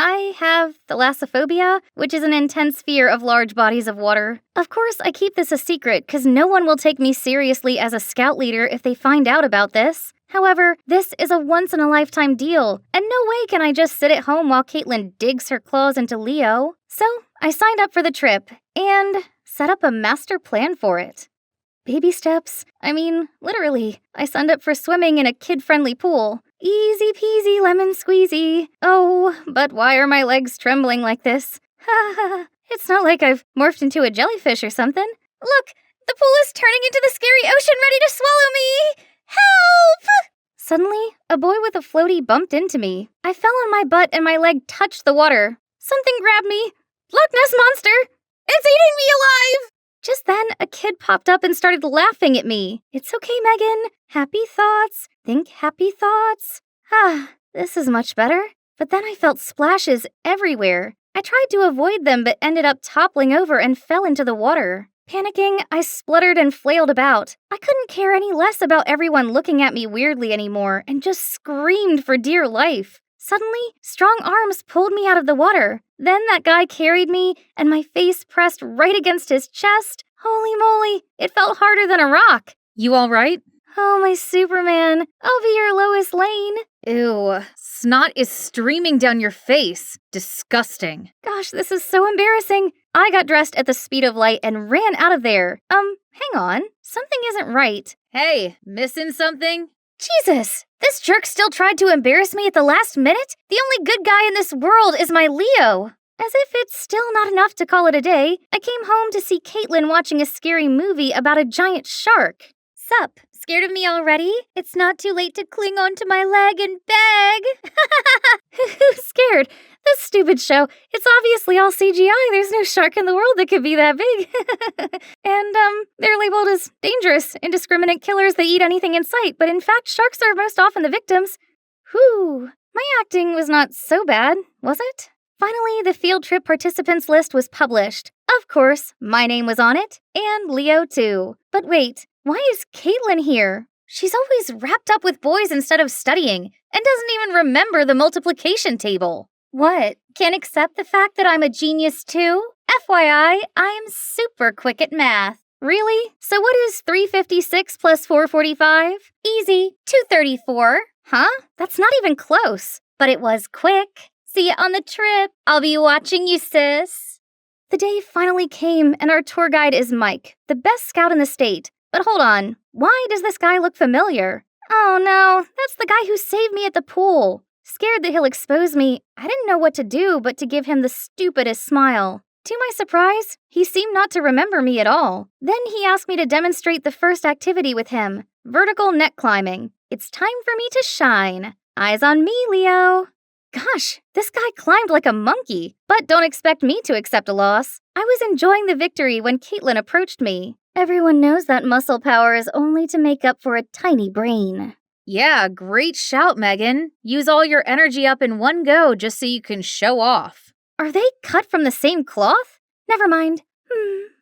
I have thalassophobia, which is an intense fear of large bodies of water. Of course, I keep this a secret because no one will take me seriously as a scout leader if they find out about this. However, this is a once-in-a-lifetime deal, and no way can I just sit at home while Caitlin digs her claws into Leo. So, I signed up for the trip, and set up a master plan for it. Baby steps. I mean, literally. I signed up for swimming in a kid-friendly pool. Easy peasy lemon squeezy. Oh, but why are my legs trembling like this? Ha ha. It's not like I've morphed into a jellyfish or something. Look, the pool is turning into the scary ocean ready to swallow me! Help! Suddenly, a boy with a floaty bumped into me. I fell on my butt and my leg touched the water. Something grabbed me. Loch Ness Monster! then a kid popped up and started laughing at me. It's okay, Megan. Happy thoughts. Think happy thoughts. This is much better. But then I felt splashes everywhere. I tried to avoid them but ended up toppling over and fell into the water. Panicking, I spluttered and flailed about. I couldn't care any less about everyone looking at me weirdly anymore and just screamed for dear life. Suddenly, strong arms pulled me out of the water. Then that guy carried me and my face pressed right against his chest. Holy moly, it felt harder than a rock. You all right? Oh, my Superman, I'll be your Lois Lane. Ew, snot is streaming down your face. Disgusting. Gosh, this is so embarrassing. I got dressed at the speed of light and ran out of there. Hang on. Something isn't right. Hey, missing something? Jesus! This jerk still tried to embarrass me at the last minute? The only good guy in this world is my Leo. As if it's still not enough to call it a day, I came home to see Caitlin watching a scary movie about a giant shark. Sup? Scared of me already? It's not too late to cling onto my leg and beg. Who's scared? This stupid show. It's obviously all CGI. There's no shark in the world that could be that big. And, they're labeled as dangerous, indiscriminate killers that eat anything in sight, but in fact, sharks are most often the victims. Whew. My acting was not so bad, was it? Finally, the field trip participants list was published. Of course, my name was on it, and Leo too. But wait, why is Caitlin here? She's always wrapped up with boys instead of studying, and doesn't even remember the multiplication table. What? Can't accept the fact that I'm a genius too? FYI, I'm super quick at math. Really? So what is 356 plus 445? Easy, 234. Huh? That's not even close. But it was quick. See you on the trip. I'll be watching you, sis. The day finally came, and our tour guide is Mike, the best scout in the state. But hold on, why does this guy look familiar? Oh no, that's the guy who saved me at the pool. Scared that he'll expose me, I didn't know what to do but to give him the stupidest smile. To my surprise, he seemed not to remember me at all. Then he asked me to demonstrate the first activity with him, vertical net climbing. It's time for me to shine. Eyes on me, Leo. Gosh, this guy climbed like a monkey, but don't expect me to accept a loss. I was enjoying the victory when Caitlin approached me. Everyone knows that muscle power is only to make up for a tiny brain. Yeah, great shout, Megan. Use all your energy up in one go just so you can show off. Are they cut from the same cloth? Never mind.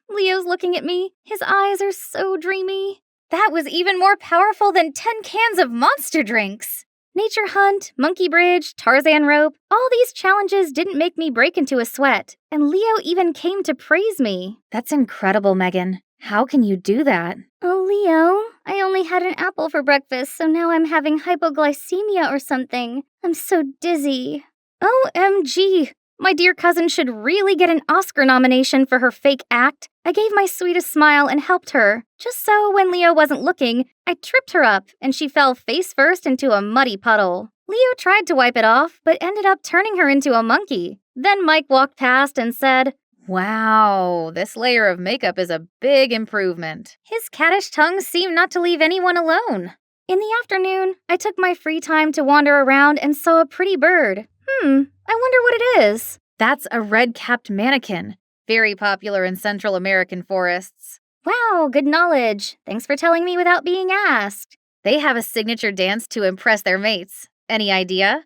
Leo's looking at me. His eyes are so dreamy. That was even more powerful than 10 cans of monster drinks. Nature hunt, monkey bridge, Tarzan rope, all these challenges didn't make me break into a sweat, and Leo even came to praise me. That's incredible, Megan. How can you do that? Oh, Leo, I only had an apple for breakfast, so now I'm having hypoglycemia or something. I'm so dizzy. OMG, my dear cousin should really get an Oscar nomination for her fake act. I gave my sweetest smile and helped her. Just so when Leo wasn't looking, I tripped her up and she fell face first into a muddy puddle. Leo tried to wipe it off, but ended up turning her into a monkey. Then Mike walked past and said, Wow, this layer of makeup is a big improvement. His cattish tongue seemed not to leave anyone alone. In the afternoon, I took my free time to wander around and saw a pretty bird. I wonder what it is. That's a red-capped mannequin. Very popular in Central American forests. Wow, good knowledge. Thanks for telling me without being asked. They have a signature dance to impress their mates. Any idea?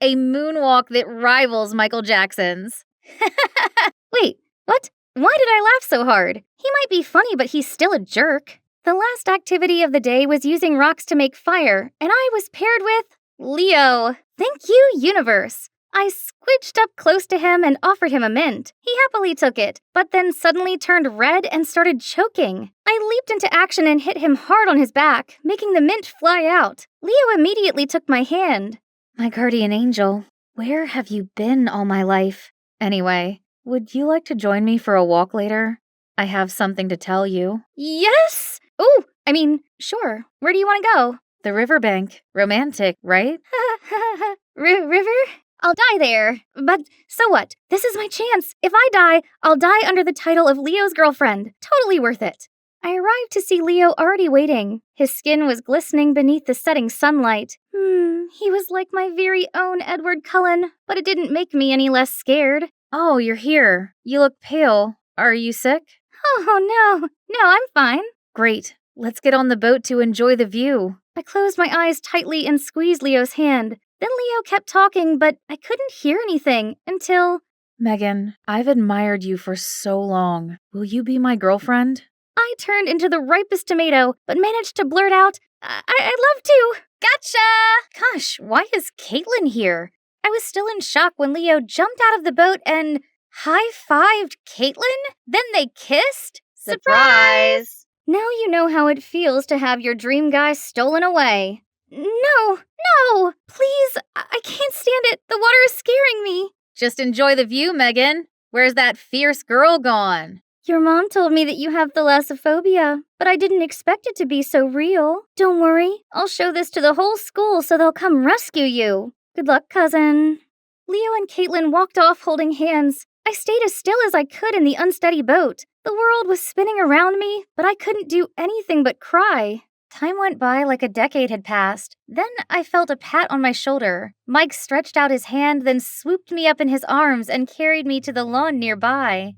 A moonwalk that rivals Michael Jackson's. Wait, what? Why did I laugh so hard? He might be funny, but he's still a jerk. The last activity of the day was using rocks to make fire, and I was paired with Leo. Thank you, universe. I squidged up close to him and offered him a mint. He happily took it, but then suddenly turned red and started choking. I leaped into action and hit him hard on his back, making the mint fly out. Leo immediately took my hand. My guardian angel, where have you been all my life? Anyway, would you like to join me for a walk later? I have something to tell you. Yes! Sure. Where do you want to go? The riverbank. Romantic, right? River? I'll die there. But so what? This is my chance. If I die, I'll die under the title of Leo's girlfriend. Totally worth it. I arrived to see Leo already waiting. His skin was glistening beneath the setting sunlight. He was like my very own Edward Cullen, but it didn't make me any less scared. Oh, you're here. You look pale. Are you sick? Oh, no. No, I'm fine. Great. Let's get on the boat to enjoy the view. I closed my eyes tightly and squeezed Leo's hand. Then Leo kept talking, but I couldn't hear anything until... Megan, I've admired you for so long. Will you be my girlfriend? I turned into the ripest tomato, but managed to blurt out, I'd love to. Gotcha! Gosh, why is Caitlin here? I was still in shock when Leo jumped out of the boat and high-fived Caitlin? Then they kissed? Surprise! Now you know how it feels to have your dream guy stolen away. No, please, I can't stand it. The water is scaring me. Just enjoy the view, Megan. Where's that fierce girl gone? Your mom told me that you have thalassophobia, but I didn't expect it to be so real. Don't worry, I'll show this to the whole school so they'll come rescue you. Good luck, cousin. Leo and Caitlin walked off holding hands. I stayed as still as I could in the unsteady boat. The world was spinning around me, but I couldn't do anything but cry. Time went by like a decade had passed. Then I felt a pat on my shoulder. Mike stretched out his hand, then swooped me up in his arms and carried me to the lawn nearby.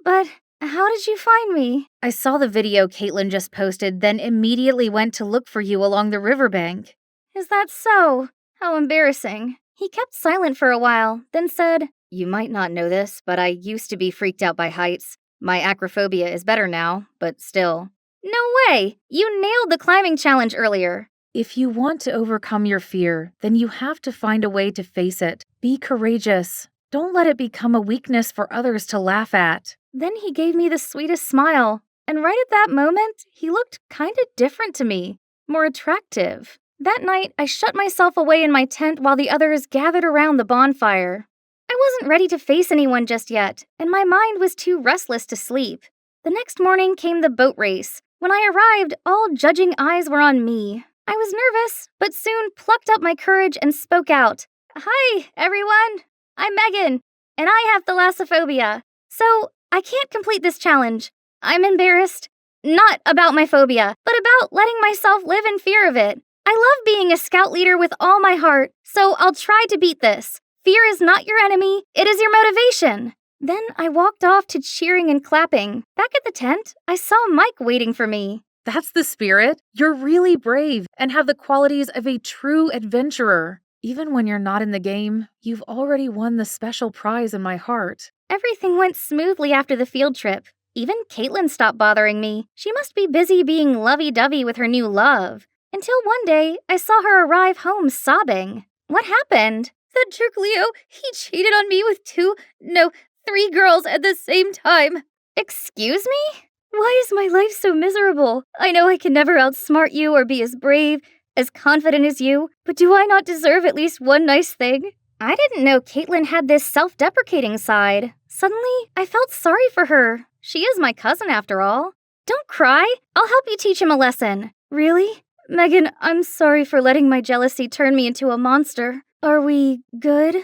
But how did you find me? I saw the video Caitlin just posted, then immediately went to look for you along the riverbank. Is that so? How embarrassing. He kept silent for a while, then said, You might not know this, but I used to be freaked out by heights. My acrophobia is better now, but still. No way! You nailed the climbing challenge earlier. If you want to overcome your fear, then you have to find a way to face it. Be courageous. Don't let it become a weakness for others to laugh at. Then he gave me the sweetest smile, and right at that moment, he looked kinda different to me, more attractive. That night, I shut myself away in my tent while the others gathered around the bonfire. I wasn't ready to face anyone just yet, and my mind was too restless to sleep. The next morning came the boat race. When I arrived, all judging eyes were on me. I was nervous, but soon plucked up my courage and spoke out. Hi, everyone. I'm Megan, and I have thalassophobia. So I can't complete this challenge. I'm embarrassed. Not about my phobia, but about letting myself live in fear of it. I love being a scout leader with all my heart, so I'll try to beat this. Fear is not your enemy, it is your motivation. Then I walked off to cheering and clapping. Back at the tent, I saw Mike waiting for me. That's the spirit. You're really brave and have the qualities of a true adventurer. Even when you're not in the game, you've already won the special prize in my heart. Everything went smoothly after the field trip. Even Caitlin stopped bothering me. She must be busy being lovey-dovey with her new love. Until one day, I saw her arrive home sobbing. What happened? That jerk Leo, he cheated on me with 3 girls at the same time. Excuse me? Why is my life so miserable? I know I can never outsmart you or be as brave, as confident as you, but do I not deserve at least one nice thing? I didn't know Caitlin had this self-deprecating side. Suddenly, I felt sorry for her. She is my cousin after all. Don't cry. I'll help you teach him a lesson. Really? Megan, I'm sorry for letting my jealousy turn me into a monster. Are we good?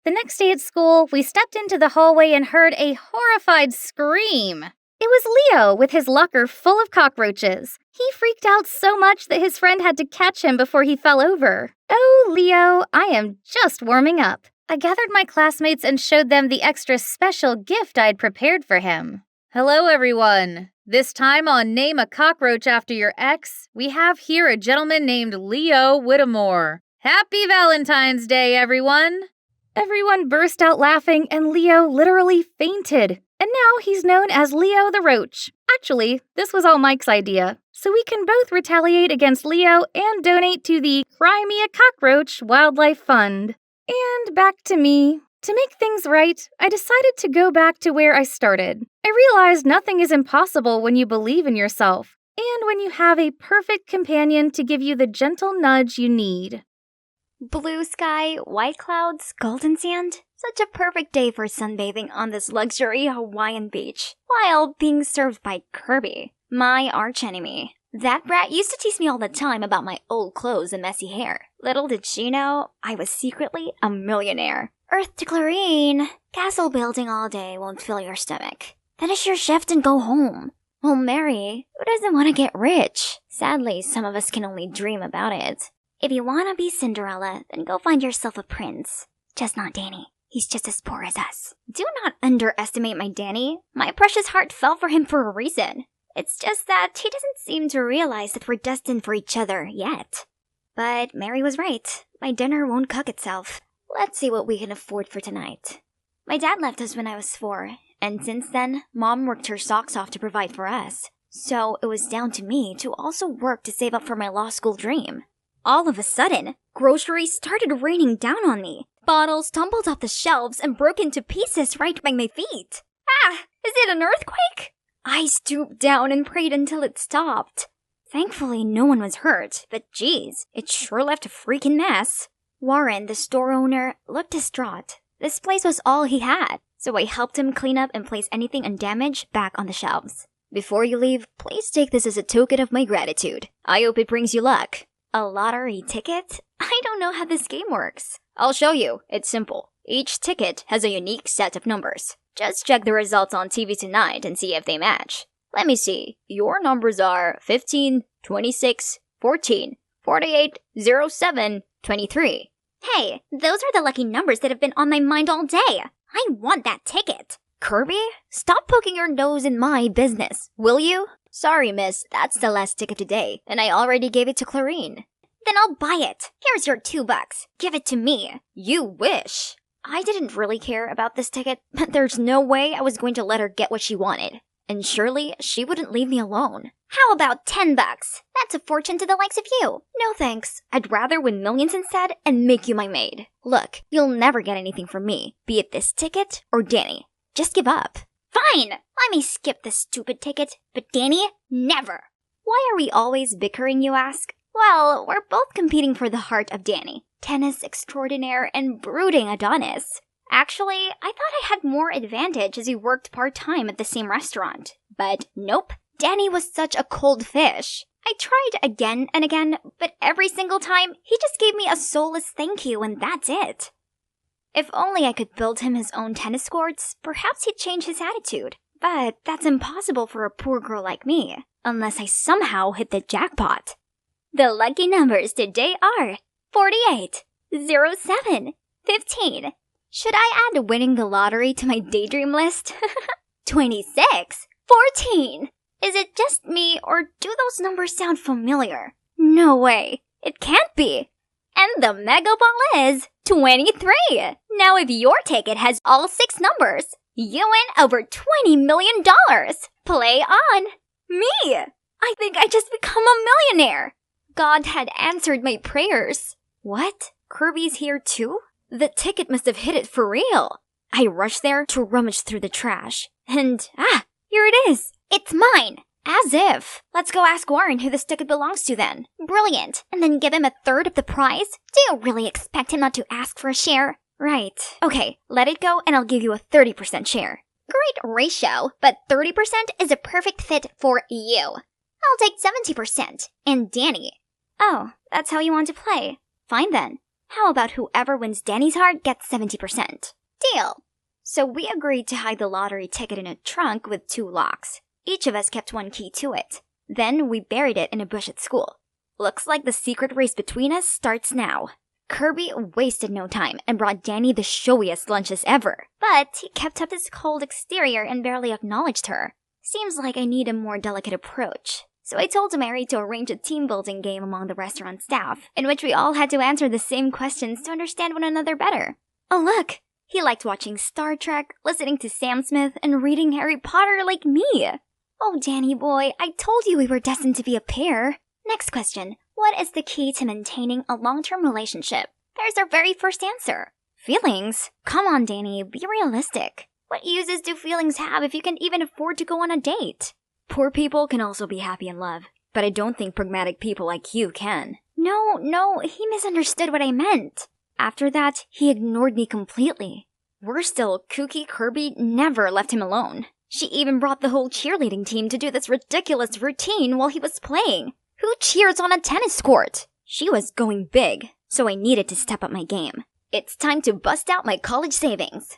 The next day at school, we stepped into the hallway and heard a horrified scream. It was Leo with his locker full of cockroaches. He freaked out so much that his friend had to catch him before he fell over. Oh, Leo, I am just warming up. I gathered my classmates and showed them the extra special gift I'd prepared for him. Hello, everyone. This time on Name a Cockroach After Your Ex, we have here a gentleman named Leo Whittemore. Happy Valentine's Day, everyone! Everyone burst out laughing, and Leo literally fainted. And now he's known as Leo the Roach. Actually, this was all Mike's idea, so we can both retaliate against Leo and donate to the Cry Me a Cockroach Wildlife Fund. And back to me. To make things right, I decided to go back to where I started. I realized nothing is impossible when you believe in yourself, and when you have a perfect companion to give you the gentle nudge you need. Blue sky, white clouds, golden sand. Such a perfect day for sunbathing on this luxury Hawaiian beach, while being served by Kirby, my archenemy. That brat used to tease me all the time about my old clothes and messy hair. Little did she know, I was secretly a millionaire. Earth to Clarine. Castle building all day won't fill your stomach. Finish your shift and go home. Well, Mary, who doesn't want to get rich? Sadly, some of us can only dream about it. If you want to be Cinderella, then go find yourself a prince. Just not Danny. He's just as poor as us. Do not underestimate my Danny. My precious heart fell for him for a reason. It's just that he doesn't seem to realize that we're destined for each other yet. But Mary was right. My dinner won't cook itself. Let's see what we can afford for tonight. My dad left us when I was 4, and since then, Mom worked her socks off to provide for us. So it was down to me to also work to save up for my law school dream. All of a sudden, groceries started raining down on me. Bottles tumbled off the shelves and broke into pieces right by my feet. Ah! Is it an earthquake? I stooped down and prayed until it stopped. Thankfully, no one was hurt, but geez, it sure left a freaking mess. Warren, the store owner, looked distraught. This place was all he had, so I helped him clean up and place anything undamaged back on the shelves. Before you leave, please take this as a token of my gratitude. I hope it brings you luck. A lottery ticket? I don't know how this game works. I'll show you. It's simple. Each ticket has a unique set of numbers. Just check the results on TV tonight and see if they match. Let me see. Your numbers are 15, 26, 14, 48, 07, 23. Hey, those are the lucky numbers that have been on my mind all day. I want that ticket. Kirby, stop poking your nose in my business, will you? Sorry, miss, that's the last ticket today, and I already gave it to Clarine. Then I'll buy it. Here's your $2. Give it to me. You wish. I didn't really care about this ticket, but there's no way I was going to let her get what she wanted. And surely she wouldn't leave me alone. How about $10? That's a fortune to the likes of you. No thanks. I'd rather win millions instead and make you my maid. Look, you'll never get anything from me, be it this ticket or Danny. Just give up. Fine! Let me skip this stupid ticket, but Danny, never! Why are we always bickering, you ask? Well, we're both competing for the heart of Danny. Tennis extraordinaire and brooding Adonis. Actually, I thought I had more advantage as we worked part-time at the same restaurant. But nope, Danny was such a cold fish. I tried again and again, but every single time, he just gave me a soulless thank you and that's it. If only I could build him his own tennis courts, perhaps he'd change his attitude. But that's impossible for a poor girl like me, unless I somehow hit the jackpot. The lucky numbers today are 48, 07, 15. Should I add winning the lottery to my daydream list? 26, 14. Is it just me, or do those numbers sound familiar? No way. It can't be. And the mega ball is 23. Now if your ticket has all 6 numbers, you win over $20 million. Play on. Me! I think I just become a millionaire. God had answered my prayers. What? Kirby's here too? The ticket must have hit it for real. I rushed there to rummage through the trash. And, here it is. It's mine. As if. Let's go ask Warren who this ticket belongs to then. Brilliant. And then give him a third of the prize? Do you really expect him not to ask for a share? Right. Okay, let it go and I'll give you a 30% share. Great ratio, but 30% is a perfect fit for you. I'll take 70%. And Danny. Oh, that's how you want to play. Fine then. How about whoever wins Danny's heart gets 70%? Deal. So we agreed to hide the lottery ticket in a trunk with 2 locks. Each of us kept 1 key to it. Then we buried it in a bush at school. Looks like the secret race between us starts now. Kirby wasted no time and brought Danny the showiest lunches ever. But he kept up his cold exterior and barely acknowledged her. Seems like I need a more delicate approach. So I told Mary to arrange a team-building game among the restaurant staff, in which we all had to answer the same questions to understand one another better. Oh look! He liked watching Star Trek, listening to Sam Smith, and reading Harry Potter like me! Oh, Danny boy, I told you we were destined to be a pair. Next question. What is the key to maintaining a long-term relationship? There's our very first answer. Feelings? Come on, Danny, be realistic. What uses do feelings have if you can even afford to go on a date? Poor people can also be happy in love, but I don't think pragmatic people like you can. No, he misunderstood what I meant. After that, he ignored me completely. Worse still, kooky Kirby never left him alone. She even brought the whole cheerleading team to do this ridiculous routine while he was playing. Who cheers on a tennis court? She was going big, so I needed to step up my game. It's time to bust out my college savings.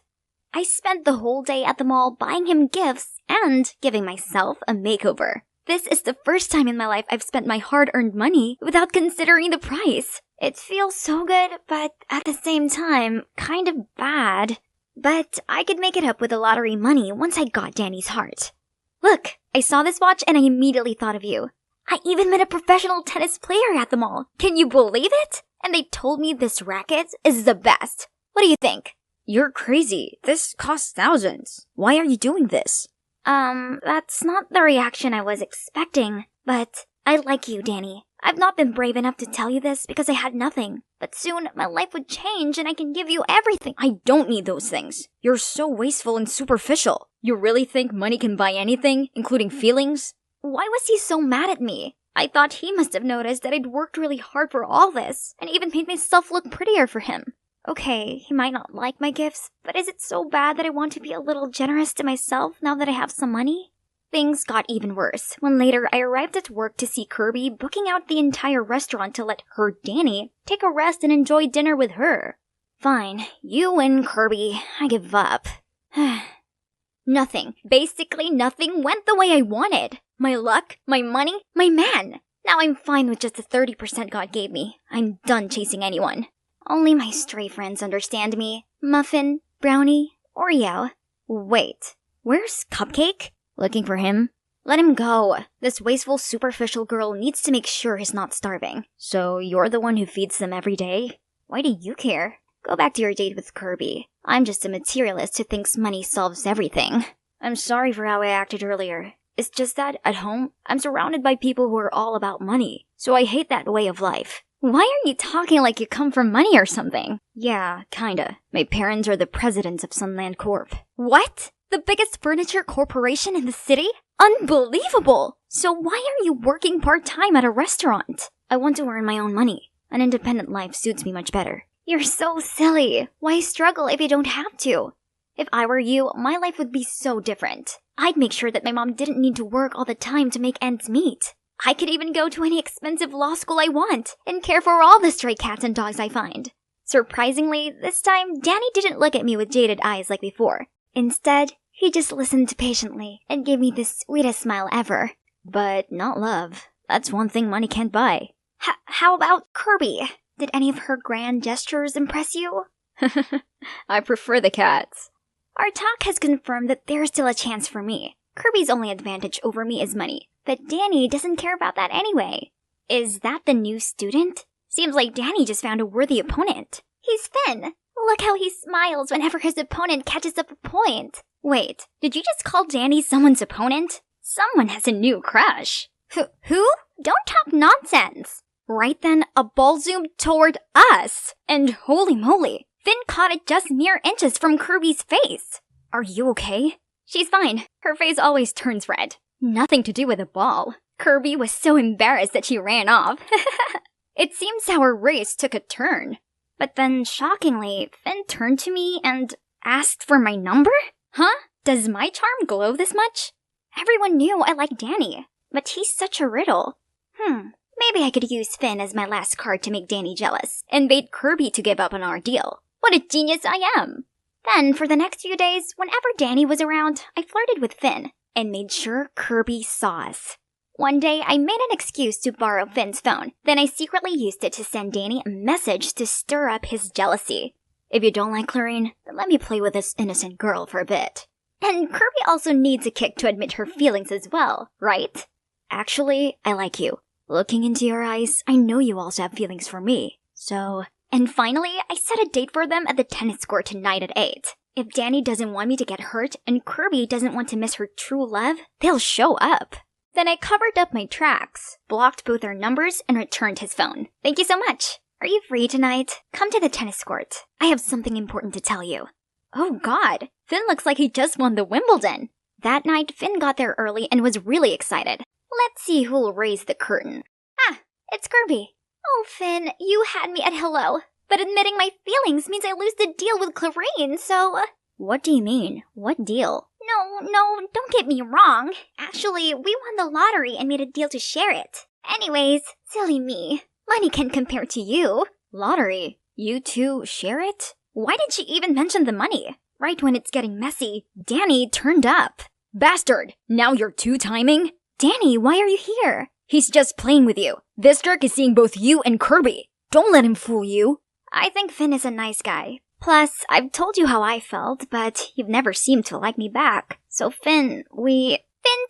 I spent the whole day at the mall buying him gifts and giving myself a makeover. This is the first time in my life I've spent my hard-earned money without considering the price. It feels so good, but at the same time, kind of bad. But I could make it up with the lottery money once I got Danny's heart. Look, I saw this watch and I immediately thought of you. I even met a professional tennis player at the mall. Can you believe it? And they told me this racket is the best. What do you think? You're crazy. This costs thousands. Why are you doing this? That's not the reaction I was expecting. But I like you, Danny. I've not been brave enough to tell you this because I had nothing. But soon, my life would change and I can give you everything. I don't need those things. You're so wasteful and superficial. You really think money can buy anything, including feelings? Why was he so mad at me? I thought he must have noticed that I'd worked really hard for all this, and even made myself look prettier for him. Okay, he might not like my gifts, but is it so bad that I want to be a little generous to myself now that I have some money? Things got even worse when later I arrived at work to see Kirby booking out the entire restaurant to let her, Danny, take a rest and enjoy dinner with her. Fine, you win, Kirby. I give up. Nothing, basically nothing went the way I wanted. My luck, my money, my man. Now I'm fine with just the 30% God gave me. I'm done chasing anyone. Only my stray friends understand me. Muffin, Brownie, Oreo. Wait, where's Cupcake? Looking for him? Let him go. This wasteful, superficial girl needs to make sure he's not starving. So you're the one who feeds them every day? Why do you care? Go back to your date with Kirby. I'm just a materialist who thinks money solves everything. I'm sorry for how I acted earlier. It's just that, at home, I'm surrounded by people who are all about money. So I hate that way of life. Why are you talking like you come from money or something? Yeah, kinda. My parents are the presidents of Sunland Corp. What? The biggest furniture corporation in the city? Unbelievable! So why are you working part-time at a restaurant? I want to earn my own money. An independent life suits me much better. You're so silly. Why struggle if you don't have to? If I were you, my life would be so different. I'd make sure that my mom didn't need to work all the time to make ends meet. I could even go to any expensive law school I want and care for all the stray cats and dogs I find. Surprisingly, this time, Danny didn't look at me with jaded eyes like before. Instead, he just listened patiently and gave me the sweetest smile ever. But not love. That's one thing money can't buy. How about Kirby? Did any of her grand gestures impress you? I prefer the cats. Our talk has confirmed that there's still a chance for me. Kirby's only advantage over me is money, but Danny doesn't care about that anyway. Is that the new student? Seems like Danny just found a worthy opponent. He's Finn. Look how he smiles whenever his opponent catches up a point. Wait, did you just call Danny someone's opponent? Someone has a new crush. Who? Don't talk nonsense. Right then, a ball zoomed toward us. And holy moly, Finn caught it just mere inches from Kirby's face. Are you okay? She's fine. Her face always turns red. Nothing to do with the ball. Kirby was so embarrassed that she ran off. It seems our race took a turn. But then, shockingly, Finn turned to me and asked for my number? Huh? Does my charm glow this much? Everyone knew I liked Danny, but he's such a riddle. Maybe I could use Finn as my last card to make Danny jealous and bait Kirby to give up on our deal. What a genius I am! Then, for the next few days, whenever Danny was around, I flirted with Finn and made sure Kirby saw us. One day, I made an excuse to borrow Finn's phone. Then I secretly used it to send Danny a message to stir up his jealousy. If you don't like Clarine, then let me play with this innocent girl for a bit. And Kirby also needs a kick to admit her feelings as well, right? Actually, I like you. Looking into your eyes, I know you also have feelings for me. So... And finally, I set a date for them at the tennis court tonight at 8. If Danny doesn't want me to get hurt and Kirby doesn't want to miss her true love, they'll show up. Then I covered up my tracks, blocked both their numbers, and returned his phone. Thank you so much. Are you free tonight? Come to the tennis court. I have something important to tell you. Oh God, Finn looks like he just won the Wimbledon. That night, Finn got there early and was really excited. Let's see who'll raise the curtain. Ah, it's Kirby. Oh, Finn, you had me at hello. But admitting my feelings means I lose the deal with Clarine, so... What do you mean? What deal? No, don't get me wrong. Actually, we won the lottery and made a deal to share it. Anyways, silly me. Money can't compare to you. Lottery? You two share it? Why did she even mention the money? Right when it's getting messy, Danny turned up. Bastard! Now you're two-timing? Danny, why are you here? He's just playing with you. This jerk is seeing both you and Kirby. Don't let him fool you. I think Finn is a nice guy. Plus, I've told you how I felt, but you've never seemed to like me back. So Finn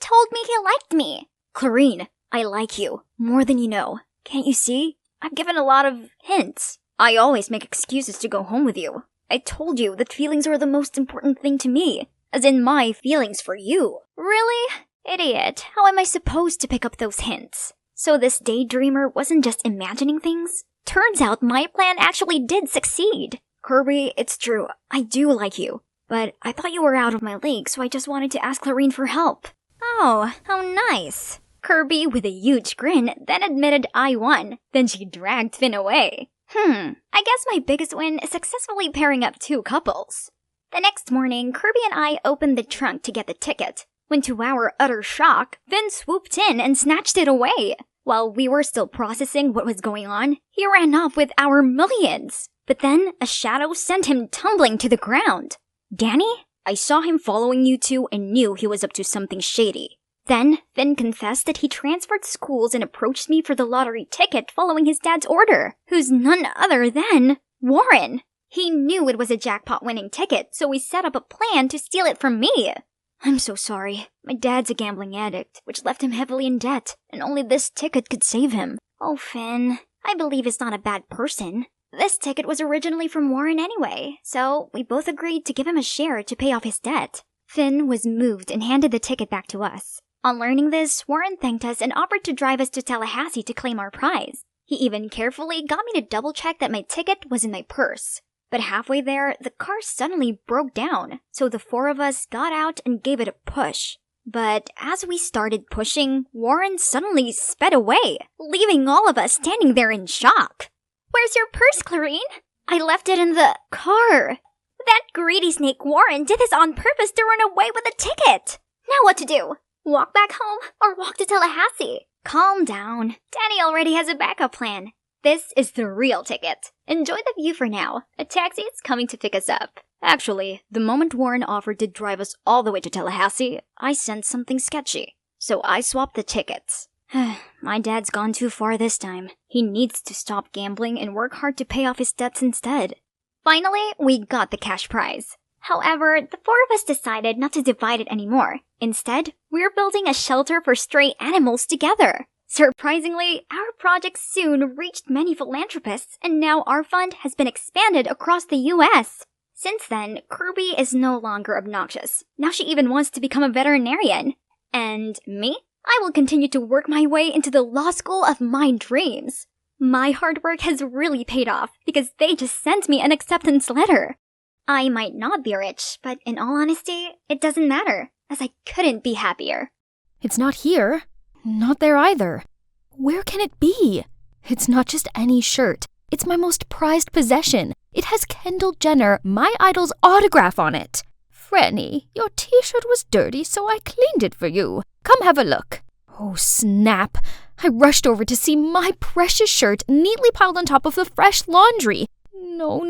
told me he liked me. Clarine, I like you. More than you know. Can't you see? I've given a lot of hints. I always make excuses to go home with you. I told you that feelings are the most important thing to me. As in my feelings for you. Really? Idiot, how am I supposed to pick up those hints? So this daydreamer wasn't just imagining things? Turns out my plan actually did succeed. Kirby, it's true, I do like you. But I thought you were out of my league, so I just wanted to ask Clarine for help. Oh, how nice. Kirby, with a huge grin, then admitted I won. Then she dragged Finn away. I guess my biggest win is successfully pairing up two couples. The next morning, Kirby and I opened the trunk to get the ticket. When to our utter shock, Finn swooped in and snatched it away. While we were still processing what was going on, he ran off with our millions. But then, a shadow sent him tumbling to the ground. Danny? I saw him following you two and knew he was up to something shady. Then, Finn confessed that he transferred schools and approached me for the lottery ticket following his dad's order, who's none other than Warren. He knew it was a jackpot-winning ticket, so he set up a plan to steal it from me. I'm so sorry. My dad's a gambling addict, which left him heavily in debt, and only this ticket could save him. Oh, Finn, I believe he's not a bad person. This ticket was originally from Warren anyway, so we both agreed to give him a share to pay off his debt. Finn was moved and handed the ticket back to us. On learning this, Warren thanked us and offered to drive us to Tallahassee to claim our prize. He even carefully got me to double-check that my ticket was in my purse. But halfway there, the car suddenly broke down, so the four of us got out and gave it a push. But as we started pushing, Warren suddenly sped away, leaving all of us standing there in shock. Where's your purse, Clarine? I left it in the car. That greedy snake Warren did this on purpose to run away with the ticket. Now what to do? Walk back home or walk to Tallahassee? Calm down. Danny already has a backup plan. This is the real ticket. Enjoy the view for now. A taxi is coming to pick us up. Actually, the moment Warren offered to drive us all the way to Tallahassee, I sensed something sketchy. So I swapped the tickets. My dad's gone too far this time. He needs to stop gambling and work hard to pay off his debts instead. Finally, we got the cash prize. However, the four of us decided not to divide it anymore. Instead, we're building a shelter for stray animals together. Surprisingly, our project soon reached many philanthropists, and now our fund has been expanded across the US. Since then, Kirby is no longer obnoxious. Now she even wants to become a veterinarian. And me? I will continue to work my way into the law school of my dreams. My hard work has really paid off because they just sent me an acceptance letter. I might not be rich, but in all honesty, it doesn't matter, as I couldn't be happier. It's not here. Not there either. Where can it be? It's not just any shirt. It's my most prized possession. It has Kendall Jenner, my idol's autograph on it. Franny, your t-shirt was dirty, so I cleaned it for you. Come have a look. Oh, snap. I rushed over to see my precious shirt neatly piled on top of the fresh laundry. No.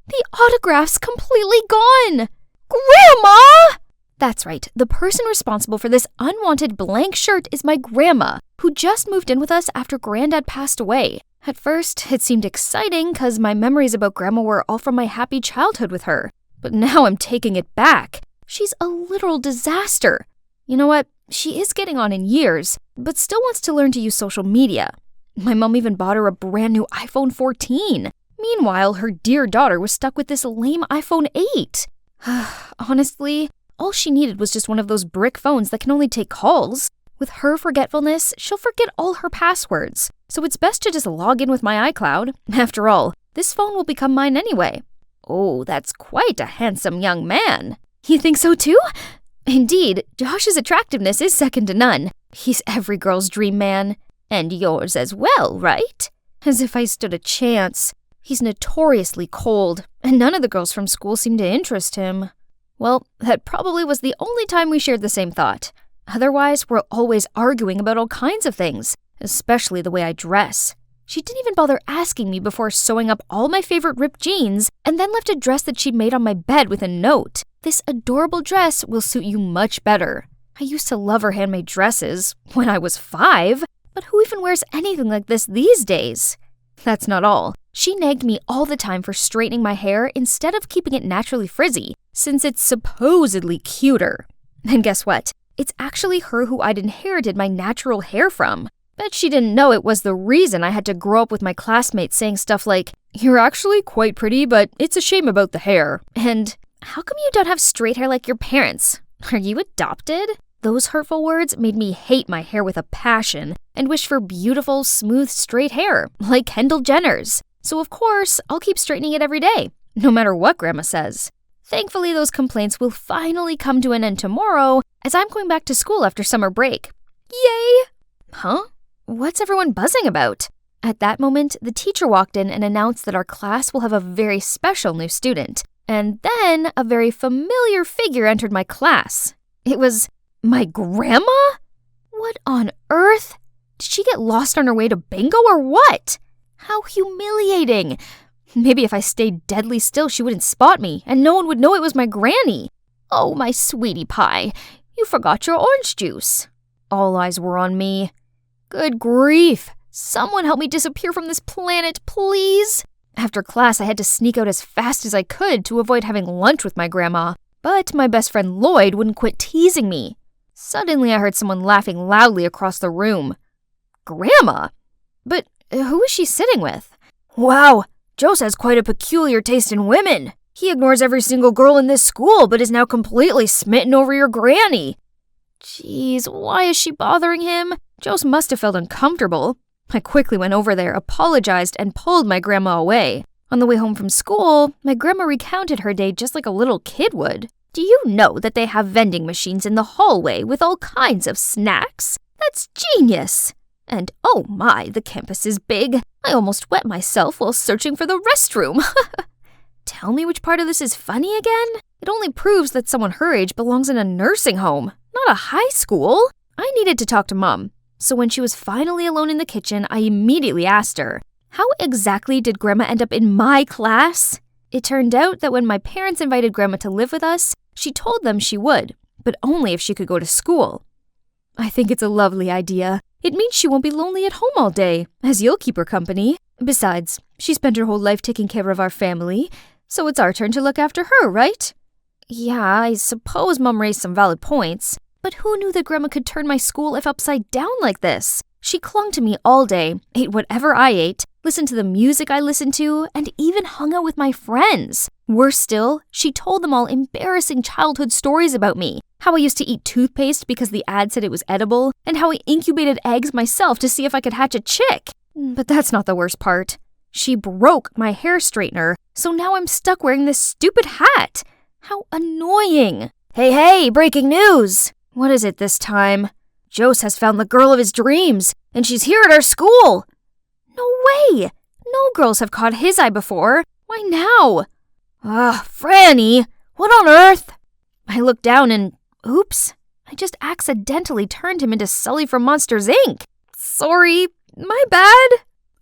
The autograph's completely gone. Grandma! That's right. The person responsible for this unwanted blank shirt is my grandma, who just moved in with us after Granddad passed away. At first, it seemed exciting because my memories about Grandma were all from my happy childhood with her. But now I'm taking it back. She's a literal disaster. You know what? She is getting on in years, but still wants to learn to use social media. My mom even bought her a brand new iPhone 14. Meanwhile, her dear daughter was stuck with this lame iPhone 8. Honestly, all she needed was just one of those brick phones that can only take calls. With her forgetfulness, she'll forget all her passwords. So it's best to just log in with my iCloud. After all, this phone will become mine anyway. Oh, that's quite a handsome young man. You think so too? Indeed, Josh's attractiveness is second to none. He's every girl's dream man. And yours as well, right? As if I stood a chance. He's notoriously cold, and none of the girls from school seem to interest him. Well, that probably was the only time we shared the same thought. Otherwise, we're always arguing about all kinds of things, especially the way I dress. She didn't even bother asking me before sewing up all my favorite ripped jeans, and then left a dress that she'd made on my bed with a note. This adorable dress will suit you much better. I used to love her handmade dresses when I was 5, but who even wears anything like this these days? That's not all. She nagged me all the time for straightening my hair instead of keeping it naturally frizzy, since it's supposedly cuter. And guess what? It's actually her who I'd inherited my natural hair from. Bet she didn't know it was the reason I had to grow up with my classmates saying stuff like, "You're actually quite pretty, but it's a shame about the hair." And, "How come you don't have straight hair like your parents? Are you adopted?" Those hurtful words made me hate my hair with a passion and wish for beautiful, smooth, straight hair, like Kendall Jenner's. So of course, I'll keep straightening it every day, no matter what Grandma says. Thankfully, those complaints will finally come to an end tomorrow, as I'm going back to school after summer break. Yay! Huh? What's everyone buzzing about? At that moment, the teacher walked in and announced that our class will have a very special new student. And then a very familiar figure entered my class. It was my grandma? What on earth? Did she get lost on her way to bingo or what? How humiliating. Maybe if I stayed deadly still, she wouldn't spot me, and no one would know it was my granny. Oh, my sweetie pie, you forgot your orange juice. All eyes were on me. Good grief. Someone help me disappear from this planet, please. After class, I had to sneak out as fast as I could to avoid having lunch with my grandma. But my best friend Lloyd wouldn't quit teasing me. Suddenly, I heard someone laughing loudly across the room. Grandma? But who is she sitting with? Wow, Jose has quite a peculiar taste in women. He ignores every single girl in this school, but is now completely smitten over your granny. Jeez, why is she bothering him? Jose must have felt uncomfortable. I quickly went over there, apologized, and pulled my grandma away. On the way home from school, my grandma recounted her day just like a little kid would. Do you know that they have vending machines in the hallway with all kinds of snacks? That's genius! And oh my, the campus is big. I almost wet myself while searching for the restroom. Tell me which part of this is funny again? It only proves that someone her age belongs in a nursing home, not a high school. I needed to talk to Mom. So when she was finally alone in the kitchen, I immediately asked her, how exactly did Grandma end up in my class? It turned out that when my parents invited Grandma to live with us, she told them she would, but only if she could go to school. I think it's a lovely idea. It means she won't be lonely at home all day, as you'll keep her company. Besides, she spent her whole life taking care of our family, so it's our turn to look after her, right? Yeah, I suppose Mom raised some valid points. But who knew that Grandma could turn my school life upside down like this? She clung to me all day, ate whatever I ate, listened to the music I listened to, and even hung out with my friends. Worse still, she told them all embarrassing childhood stories about me. How I used to eat toothpaste because the ad said it was edible, and how I incubated eggs myself to see if I could hatch a chick. But that's not the worst part. She broke my hair straightener, so now I'm stuck wearing this stupid hat. How annoying. Hey, breaking news! What is it this time? Jose has found the girl of his dreams, and she's here at our school. No way! No girls have caught his eye before. Why now? Franny! What on earth? I looked down and, oops, I just accidentally turned him into Sully from Monsters, Inc. Sorry, my bad.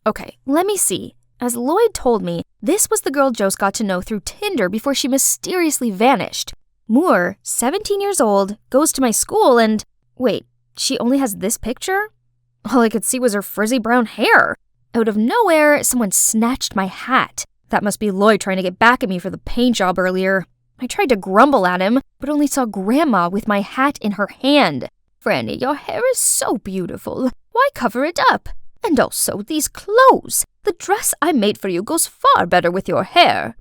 Okay, let me see. As Lloyd told me, this was the girl Jose got to know through Tinder before she mysteriously vanished. Moore, 17 years old, goes to my school and... Wait, she only has this picture? All I could see was her frizzy brown hair. Out of nowhere, someone snatched my hat. That must be Lloyd trying to get back at me for the paint job earlier. I tried to grumble at him, but only saw Grandma with my hat in her hand. Franny, your hair is so beautiful. Why cover it up? And also, these clothes. The dress I made for you goes far better with your hair.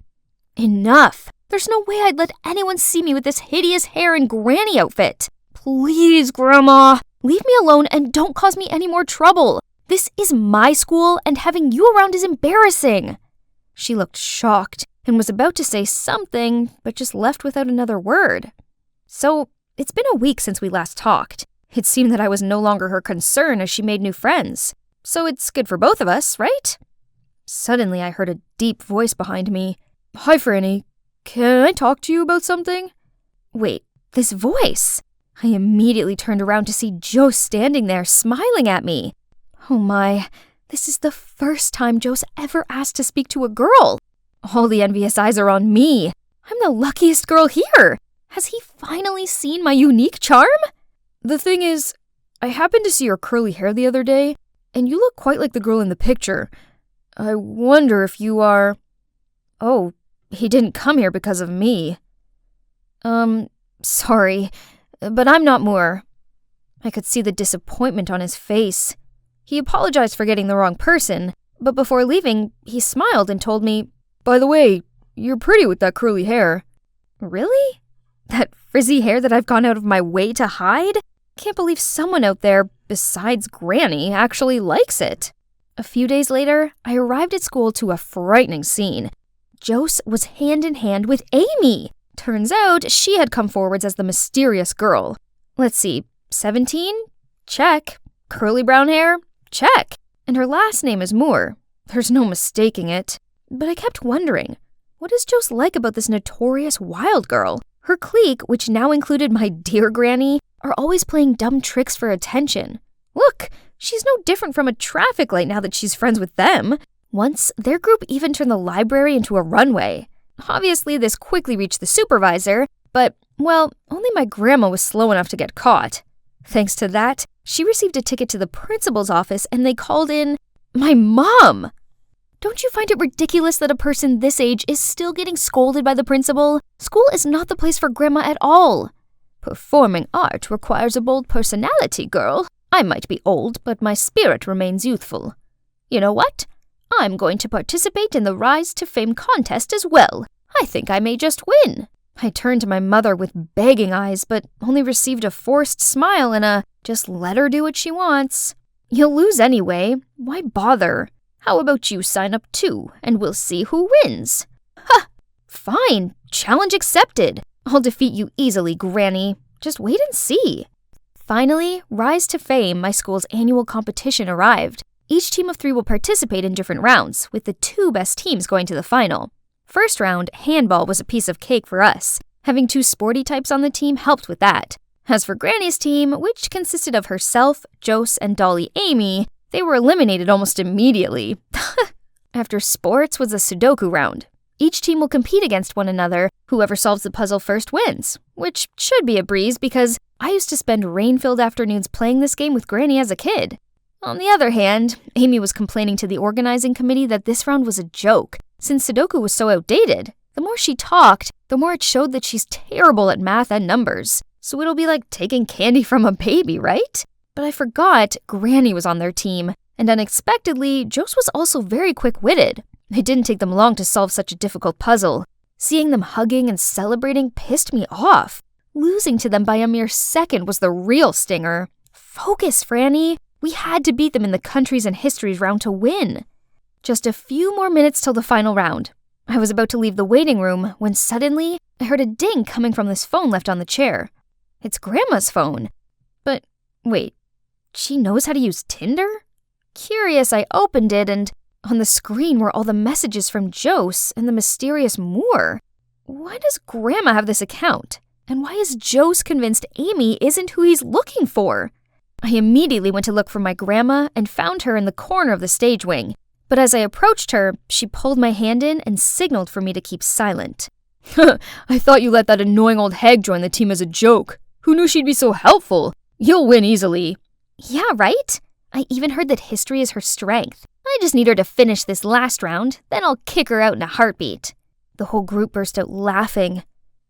Enough. There's no way I'd let anyone see me with this hideous hair and granny outfit. Please, Grandma, leave me alone and don't cause me any more trouble. This is my school, and having you around is embarrassing. She looked shocked and was about to say something, but just left without another word. So, it's been a week since we last talked. It seemed that I was no longer her concern as she made new friends. So it's good for both of us, right? Suddenly, I heard a deep voice behind me. Hi, Franny. Can I talk to you about something? Wait, this voice? I immediately turned around to see Jose standing there, smiling at me. Oh my, this is the first time Jose ever asked to speak to a girl. All the envious eyes are on me. I'm the luckiest girl here. Has he finally seen my unique charm? The thing is, I happened to see your curly hair the other day, and you look quite like the girl in the picture. I wonder if you are... Oh, he didn't come here because of me. Sorry, but I'm not Moore. I could see the disappointment on his face. He apologized for getting the wrong person, but before leaving, he smiled and told me, "By the way, you're pretty with that curly hair." Really? That frizzy hair that I've gone out of my way to hide? Can't believe someone out there, besides Granny, actually likes it. A few days later, I arrived at school to a frightening scene. Jose was hand in hand with Amy. Turns out she had come forwards as the mysterious girl. Let's see, 17? Check. Curly brown hair? Check. And her last name is Moore. There's no mistaking it. But I kept wondering, what is Jose like about this notorious wild girl? Her clique, which now included my dear Granny, are always playing dumb tricks for attention. Look, she's no different from a traffic light now that she's friends with them. Once, their group even turned the library into a runway. Obviously, this quickly reached the supervisor, but, well, only my grandma was slow enough to get caught. Thanks to that, she received a ticket to the principal's office and they called in my mom. Don't you find it ridiculous that a person this age is still getting scolded by the principal? School is not the place for grandma at all. Performing art requires a bold personality, girl. I might be old, but my spirit remains youthful. You know what? I'm going to participate in the Rise to Fame contest as well. I think I may just win. I turned to my mother with begging eyes, but only received a forced smile and a just let her do what she wants. You'll lose anyway. Why bother? How about you sign up too, and we'll see who wins? Ha! Fine. Challenge accepted. I'll defeat you easily, Granny. Just wait and see. Finally, Rise to Fame, my school's annual competition, arrived. Each team of 3 will participate in different rounds, with the 2 best teams going to the final. First round, handball was a piece of cake for us. Having 2 sporty types on the team helped with that. As for Granny's team, which consisted of herself, Jose, and Dolly Amy, they were eliminated almost immediately. After sports was a Sudoku round. Each team will compete against one another. Whoever solves the puzzle first wins, which should be a breeze because I used to spend rain-filled afternoons playing this game with Granny as a kid. On the other hand, Amy was complaining to the organizing committee that this round was a joke, since Sudoku was so outdated. The more she talked, the more it showed that she's terrible at math and numbers. So it'll be like taking candy from a baby, right? But I forgot Granny was on their team, and unexpectedly, Jose was also very quick-witted. It didn't take them long to solve such a difficult puzzle. Seeing them hugging and celebrating pissed me off. Losing to them by a mere second was the real stinger. Focus, Franny. We had to beat them in the countries and histories round to win. Just a few more minutes till the final round. I was about to leave the waiting room when suddenly I heard a ding coming from this phone left on the chair. It's Grandma's phone. But wait, she knows how to use Tinder? Curious, I opened it and on the screen were all the messages from Jose and the mysterious Moore. Why does Grandma have this account? And why is Jose convinced Amy isn't who he's looking for? I immediately went to look for my grandma and found her in the corner of the stage wing. But as I approached her, she pulled my hand in and signaled for me to keep silent. I thought you let that annoying old hag join the team as a joke. Who knew she'd be so helpful? You'll win easily. Yeah, right? I even heard that history is her strength. I just need her to finish this last round, then I'll kick her out in a heartbeat. The whole group burst out laughing.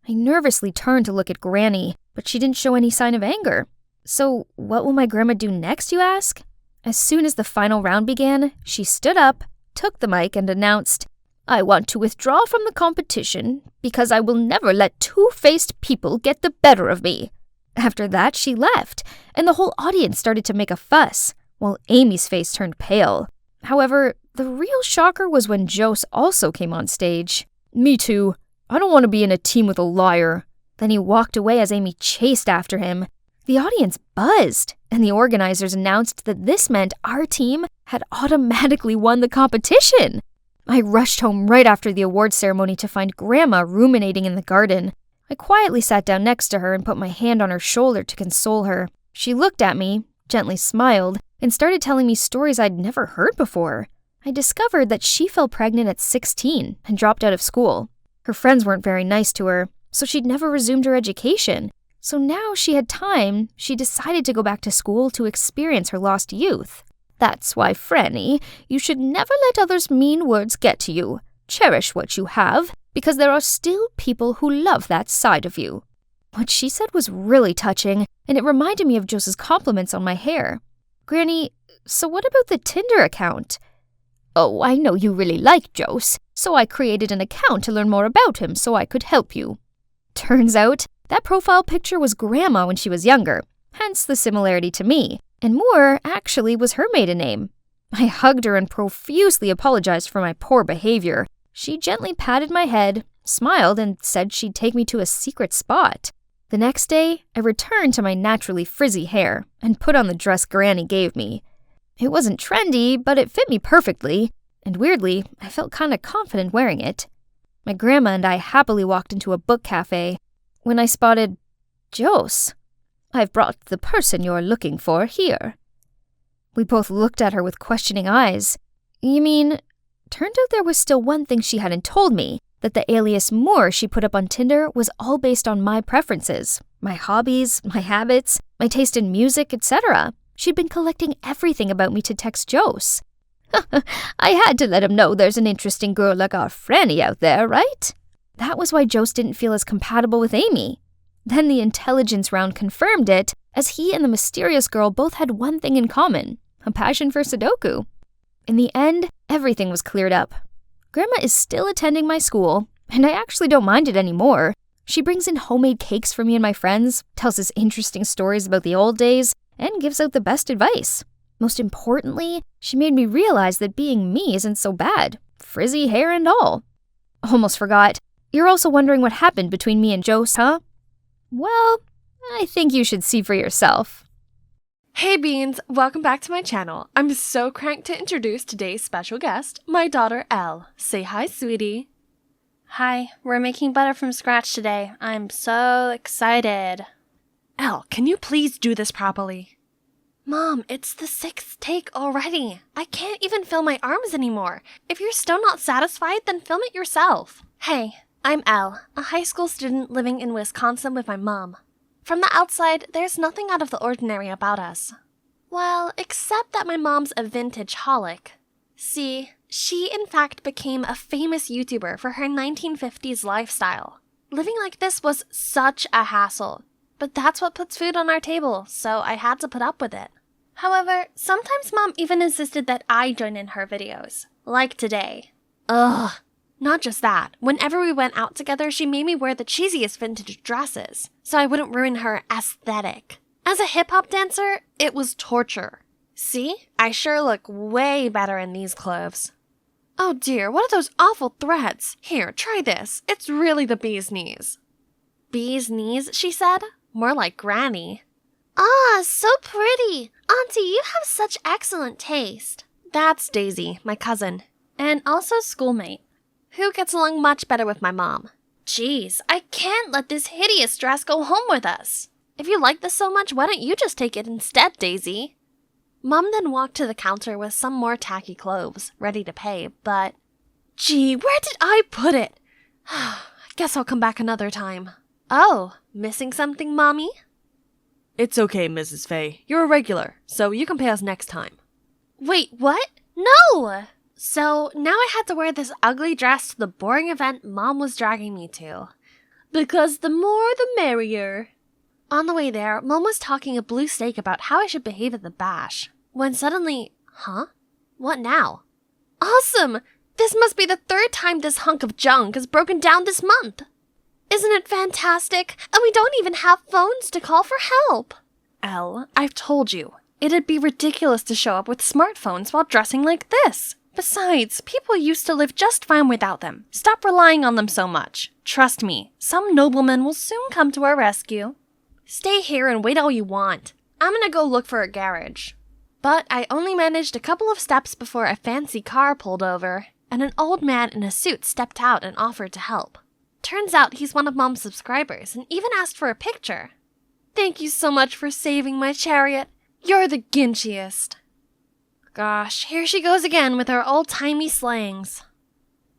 I nervously turned to look at Granny, but she didn't show any sign of anger. So what will my grandma do next, you ask? As soon as the final round began, she stood up, took the mic, and announced, I want to withdraw from the competition because I will never let two-faced people get the better of me. After that, she left, and the whole audience started to make a fuss, while Amy's face turned pale. However, the real shocker was when Jose also came on stage. Me too. I don't want to be in a team with a liar. Then he walked away as Amy chased after him. The audience buzzed, and the organizers announced that this meant our team had automatically won the competition. I rushed home right after the awards ceremony to find Grandma ruminating in the garden. I quietly sat down next to her and put my hand on her shoulder to console her. She looked at me, gently smiled, and started telling me stories I'd never heard before. I discovered that she fell pregnant at 16 and dropped out of school. Her friends weren't very nice to her, so she'd never resumed her education. So now she had time, she decided to go back to school to experience her lost youth. That's why, Franny, you should never let others' mean words get to you. Cherish what you have, because there are still people who love that side of you. What she said was really touching, and it reminded me of Jose's compliments on my hair. Granny, so what about the Tinder account? Oh, I know you really like Jose, so I created an account to learn more about him so I could help you. Turns out, that profile picture was Grandma when she was younger, hence the similarity to me, and Moore actually was her maiden name. I hugged her and profusely apologized for my poor behavior. She gently patted my head, smiled, and said she'd take me to a secret spot. The next day, I returned to my naturally frizzy hair and put on the dress Granny gave me. It wasn't trendy, but it fit me perfectly, and weirdly, I felt kinda confident wearing it. My grandma and I happily walked into a book cafe when I spotted Jose. I've brought the person you're looking for here. We both looked at her with questioning eyes. You mean, turned out there was still one thing she hadn't told me, that the alias Moore she put up on Tinder was all based on my preferences, my hobbies, my habits, my taste in music, etc. She'd been collecting everything about me to text Jose. I had to let him know there's an interesting girl like our Franny out there, right? That was why Jose didn't feel as compatible with Amy. Then the intelligence round confirmed it, as he and the mysterious girl both had one thing in common, a passion for Sudoku. In the end, everything was cleared up. Grandma is still attending my school, and I actually don't mind it anymore. She brings in homemade cakes for me and my friends, tells us interesting stories about the old days, and gives out the best advice. Most importantly, she made me realize that being me isn't so bad, frizzy hair and all. Almost forgot. You're also wondering what happened between me and Jose, huh? Well, I think you should see for yourself. Hey Beans, welcome back to my channel. I'm so cranked to introduce today's special guest, my daughter Elle. Say hi, sweetie. Hi, we're making butter from scratch today. I'm so excited. Elle, can you please do this properly? Mom, it's the 6th take already. I can't even feel my arms anymore. If you're still not satisfied, then film it yourself. Hey, I'm Elle, a high school student living in Wisconsin with my mom. From the outside, there's nothing out of the ordinary about us. Well, except that my mom's a vintage holic. See, she in fact became a famous YouTuber for her 1950s lifestyle. Living like this was such a hassle, but that's what puts food on our table, so I had to put up with it. However, sometimes Mom even insisted that I join in her videos, like today. Ugh. Not just that, whenever we went out together, she made me wear the cheesiest vintage dresses, so I wouldn't ruin her aesthetic. As a hip-hop dancer, it was torture. See? I sure look way better in these clothes. Oh dear, what are those awful threads? Here, try this. It's really the bee's knees. Bee's knees, she said? More like Granny. Ah, so pretty. Auntie, you have such excellent taste. That's Daisy, my cousin, and also schoolmate, who gets along much better with my mom. Jeez, I can't let this hideous dress go home with us. If you like this so much, why don't you just take it instead, Daisy? Mom then walked to the counter with some more tacky clothes, ready to pay, but... Gee, where did I put it? Guess I'll come back another time. Oh, missing something, Mommy? It's okay, Mrs. Fay. You're a regular, so you can pay us next time. Wait, what? No! So now I had to wear this ugly dress to the boring event Mom was dragging me to. Because the more the merrier. On the way there, Mom was talking a blue steak about how I should behave at the bash. When suddenly, huh? What now? Awesome! This must be the 3rd time this hunk of junk has broken down this month. Isn't it fantastic? And we don't even have phones to call for help. Elle, I've told you, it'd be ridiculous to show up with smartphones while dressing like this. Besides, people used to live just fine without them. Stop relying on them so much. Trust me, some nobleman will soon come to our rescue. Stay here and wait all you want. I'm gonna go look for a garage. But I only managed a couple of steps before a fancy car pulled over, and an old man in a suit stepped out and offered to help. Turns out he's one of Mom's subscribers and even asked for a picture. Thank you so much for saving my chariot. You're the ginchiest. Gosh, here she goes again with her old-timey slangs.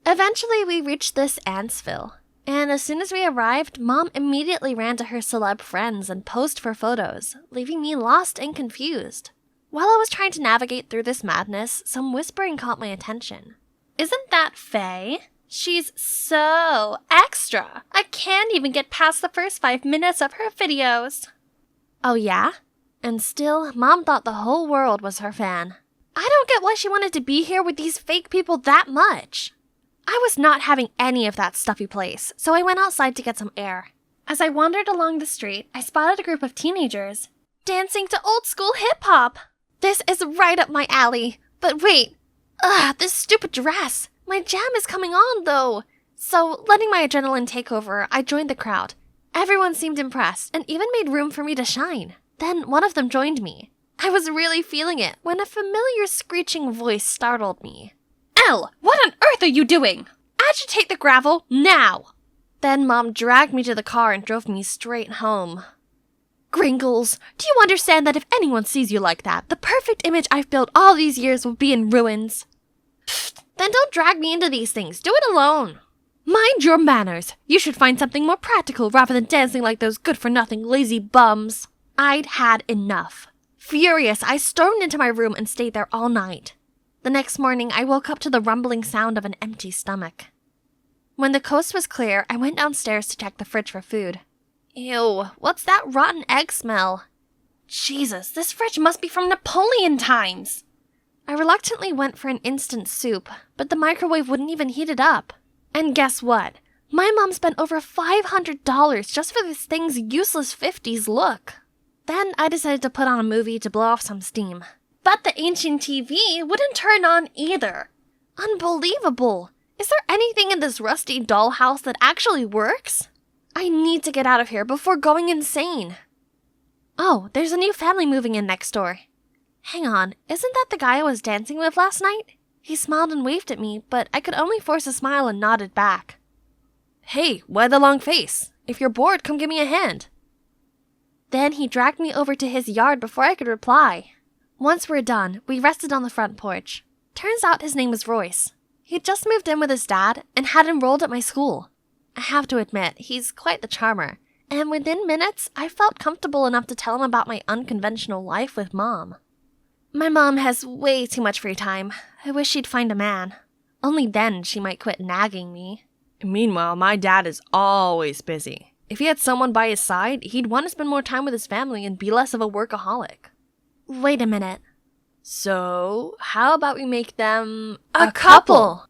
Eventually, we reached this Antsville, and as soon as we arrived, Mom immediately ran to her celeb friends and posed for photos, leaving me lost and confused. While I was trying to navigate through this madness, some whispering caught my attention. Isn't that Faye? She's so extra. I can't even get past the first 5 minutes of her videos. Oh yeah? And still, Mom thought the whole world was her fan. I don't get why she wanted to be here with these fake people that much. I was not having any of that stuffy place, so I went outside to get some air. As I wandered along the street, I spotted a group of teenagers dancing to old school hip-hop. This is right up my alley. But wait, this stupid dress. My jam is coming on, though. So, letting my adrenaline take over, I joined the crowd. Everyone seemed impressed and even made room for me to shine. Then one of them joined me. I was really feeling it when a familiar screeching voice startled me. Elle, what on earth are you doing? Agitate the gravel, now! Then Mom dragged me to the car and drove me straight home. Gringles, do you understand that if anyone sees you like that, the perfect image I've built all these years will be in ruins? Pfft, then don't drag me into these things. Do it alone. Mind your manners. You should find something more practical rather than dancing like those good-for-nothing lazy bums. I'd had enough. Furious, I stormed into my room and stayed there all night. The next morning, I woke up to the rumbling sound of an empty stomach. When the coast was clear, I went downstairs to check the fridge for food. Ew, what's that rotten egg smell? Jesus, this fridge must be from Napoleon times! I reluctantly went for an instant soup, but the microwave wouldn't even heat it up. And guess what? My mom spent over $500 just for this thing's useless 50s look. Then I decided to put on a movie to blow off some steam. But the ancient TV wouldn't turn on either. Unbelievable! Is there anything in this rusty dollhouse that actually works? I need to get out of here before going insane. Oh, there's a new family moving in next door. Hang on, isn't that the guy I was dancing with last night? He smiled and waved at me, but I could only force a smile and nodded back. Hey, why the long face? If you're bored, come give me a hand. Then he dragged me over to his yard before I could reply. Once we're done, we rested on the front porch. Turns out his name was Royce. He'd just moved in with his dad and had enrolled at my school. I have to admit, he's quite the charmer, and within minutes, I felt comfortable enough to tell him about my unconventional life with Mom. My mom has way too much free time. I wish she'd find a man. Only then she might quit nagging me. Meanwhile, my dad is always busy. If he had someone by his side, he'd want to spend more time with his family and be less of a workaholic. Wait a minute. So, how about we make them a couple?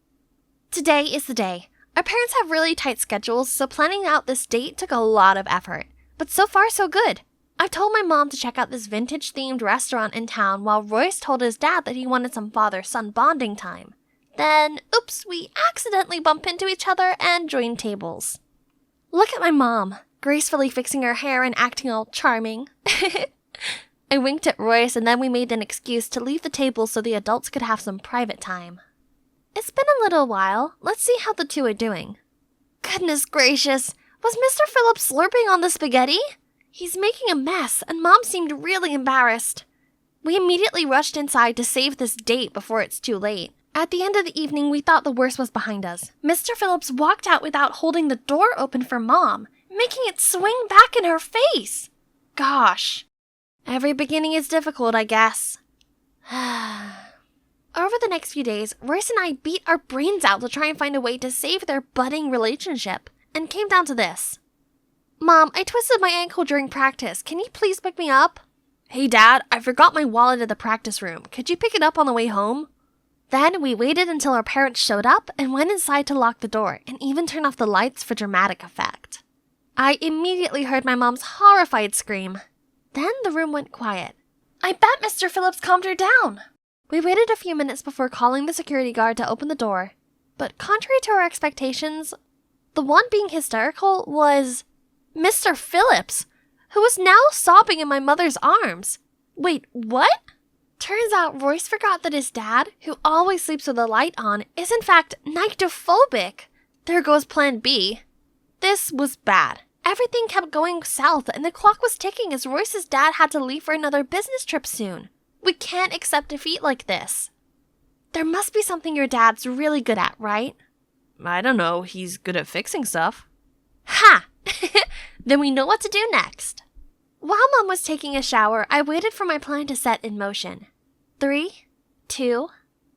Today is the day. Our parents have really tight schedules, so planning out this date took a lot of effort. But so far, so good. I told my mom to check out this vintage-themed restaurant in town while Royce told his dad that he wanted some father-son bonding time. Then, oops, we accidentally bump into each other and join tables. Look at my mom, gracefully fixing her hair and acting all charming. I winked at Royce and then we made an excuse to leave the table so the adults could have some private time. It's been a little while. Let's see how the two are doing. Goodness gracious, was Mr. Phillips slurping on the spaghetti? He's making a mess, and Mom seemed really embarrassed. We immediately rushed inside to save this date before it's too late. At the end of the evening, we thought the worst was behind us. Mr. Phillips walked out without holding the door open for Mom, making it swing back in her face. Gosh. Every beginning is difficult, I guess. Over the next few days, Royce and I beat our brains out to try and find a way to save their budding relationship, and came down to this. Mom, I twisted my ankle during practice. Can you please pick me up? Hey, Dad, I forgot my wallet at the practice room. Could you pick it up on the way home? Then we waited until our parents showed up and went inside to lock the door and even turn off the lights for dramatic effect. I immediately heard my mom's horrified scream. Then the room went quiet. I bet Mr. Phillips calmed her down. We waited a few minutes before calling the security guard to open the door. But contrary to our expectations, the one being hysterical was Mr. Phillips, who was now sobbing in my mother's arms. Wait, what? Turns out Royce forgot that his dad, who always sleeps with the light on, is in fact nyctophobic. There goes plan B. This was bad. Everything kept going south and the clock was ticking as Royce's dad had to leave for another business trip soon. We can't accept defeat like this. There must be something your dad's really good at, right? I don't know, he's good at fixing stuff. Ha! Then we know what to do next. While Mom was taking a shower, I waited for my plan to set in motion. 3, 2,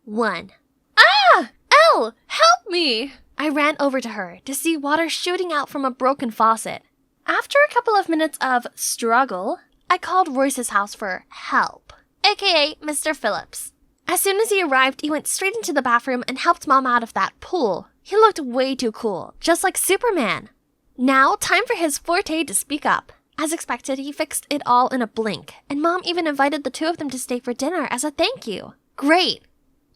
1. Ah! Elle! Help me! I ran over to her to see water shooting out from a broken faucet. After a couple of minutes of struggle, I called Royce's house for help, aka Mr. Phillips. As soon as he arrived, he went straight into the bathroom and helped Mom out of that pool. He looked way too cool, just like Superman. Now, time for his forte to speak up. As expected, he fixed it all in a blink, and Mom even invited the two of them to stay for dinner as a thank you. Great!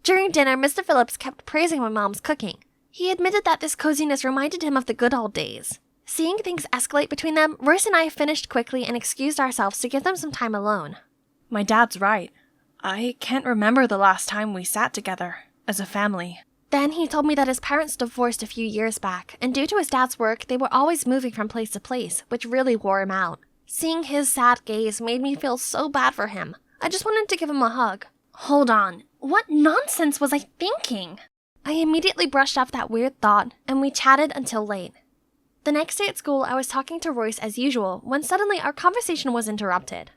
During dinner, Mr. Phillips kept praising my mom's cooking. He admitted that this coziness reminded him of the good old days. Seeing things escalate between them, Royce and I finished quickly and excused ourselves to give them some time alone. My dad's right. I can't remember the last time we sat together, as a family. Then he told me that his parents divorced a few years back, and due to his dad's work, they were always moving from place to place, which really wore him out. Seeing his sad gaze made me feel so bad for him. I just wanted to give him a hug. Hold on, what nonsense was I thinking? I immediately brushed off that weird thought, and we chatted until late. The next day at school, I was talking to Royce as usual, when suddenly our conversation was interrupted.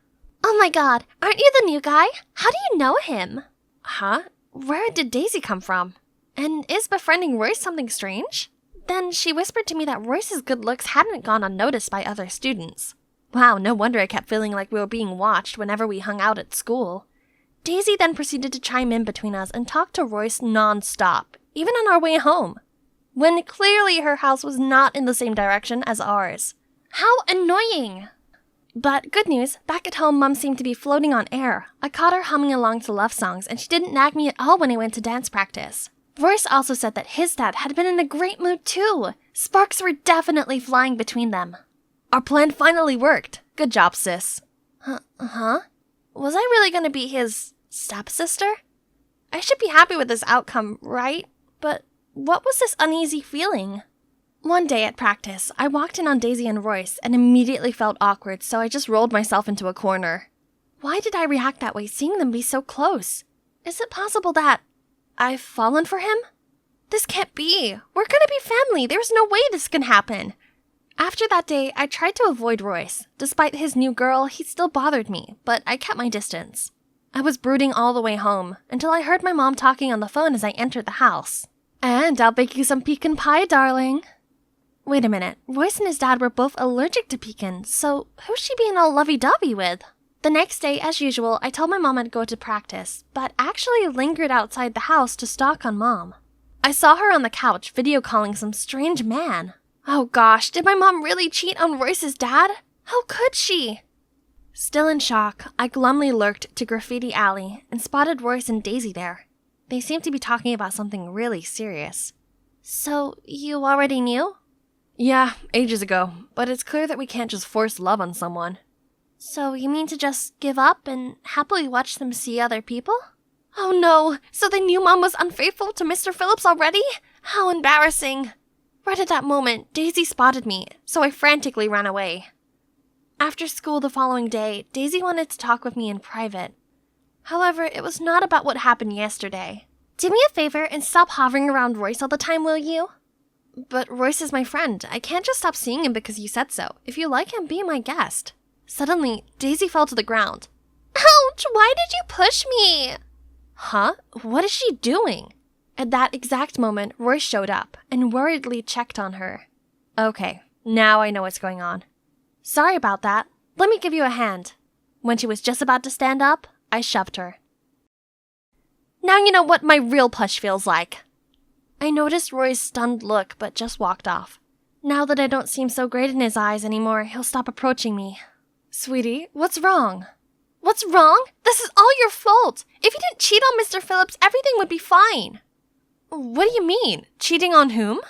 Oh my god, aren't you the new guy? How do you know him? Huh? Where did Daisy come from? And is befriending Royce something strange? Then she whispered to me that Royce's good looks hadn't gone unnoticed by other students. Wow, no wonder I kept feeling like we were being watched whenever we hung out at school. Daisy then proceeded to chime in between us and talk to Royce non-stop, even on our way home, when clearly her house was not in the same direction as ours. How annoying! But good news, back at home, Mom seemed to be floating on air. I caught her humming along to love songs, and she didn't nag me at all when I went to dance practice. Royce also said that his dad had been in a great mood too. Sparks were definitely flying between them. Our plan finally worked. Good job, sis. Huh? Was I really gonna be his stepsister? I should be happy with this outcome, right? But what was this uneasy feeling? One day at practice, I walked in on Daisy and Royce and immediately felt awkward, so I just rolled myself into a corner. Why did I react that way seeing them be so close? Is it possible that I've fallen for him? This can't be. We're gonna be family. There's no way this can happen. After that day, I tried to avoid Royce. Despite his new girl, he still bothered me, but I kept my distance. I was brooding all the way home until I heard my mom talking on the phone as I entered the house. And I'll bake you some pecan pie, darling. Wait a minute, Royce and his dad were both allergic to pecan, so who's she being all lovey-dovey with? The next day, as usual, I told my mom I'd go to practice, but actually lingered outside the house to stalk on Mom. I saw her on the couch video calling some strange man. Oh gosh, did my mom really cheat on Royce's dad? How could she? Still in shock, I glumly lurked to Graffiti Alley and spotted Royce and Daisy there. They seemed to be talking about something really serious. So, you already knew? Yeah, ages ago, but it's clear that we can't just force love on someone. So you mean to just give up and happily watch them see other people? Oh no, so they knew Mom was unfaithful to Mr. Phillips already? How embarrassing. Right at that moment, Daisy spotted me, so I frantically ran away. After school the following day, Daisy wanted to talk with me in private. However, it was not about what happened yesterday. Do me a favor and stop hovering around Royce all the time, will you? But Royce is my friend. I can't just stop seeing him because you said so. If you like him, be my guest. Suddenly, Daisy fell to the ground. Ouch! Why did you push me? Huh? What is she doing? At that exact moment, Royce showed up and worriedly checked on her. Okay, now I know what's going on. Sorry about that. Let me give you a hand. When she was just about to stand up, I shoved her. Now you know what my real push feels like. I noticed Roy's stunned look, but just walked off. Now that I don't seem so great in his eyes anymore, he'll stop approaching me. Sweetie, what's wrong? What's wrong? This is all your fault. If you didn't cheat on Mr. Phillips, everything would be fine. What do you mean? Cheating on whom?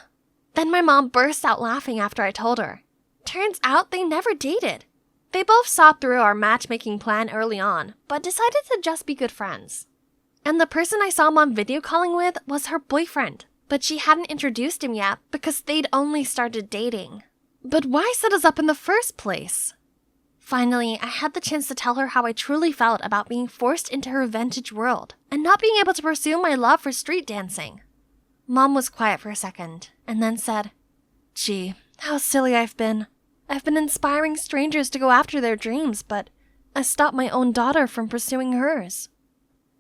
Then my mom burst out laughing after I told her. Turns out they never dated. They both saw through our matchmaking plan early on, but decided to just be good friends. And the person I saw Mom video calling with was her boyfriend, but she hadn't introduced him yet because they'd only started dating. But why set us up in the first place? Finally, I had the chance to tell her how I truly felt about being forced into her vintage world and not being able to pursue my love for street dancing. Mom was quiet for a second, and then said, Gee, how silly I've been. I've been inspiring strangers to go after their dreams, but I stopped my own daughter from pursuing hers.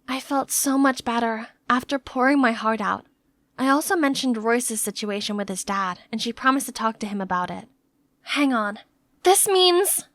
I felt so much better after pouring my heart out. I also mentioned Royce's situation with his dad, and she promised to talk to him about it. Hang on. This means...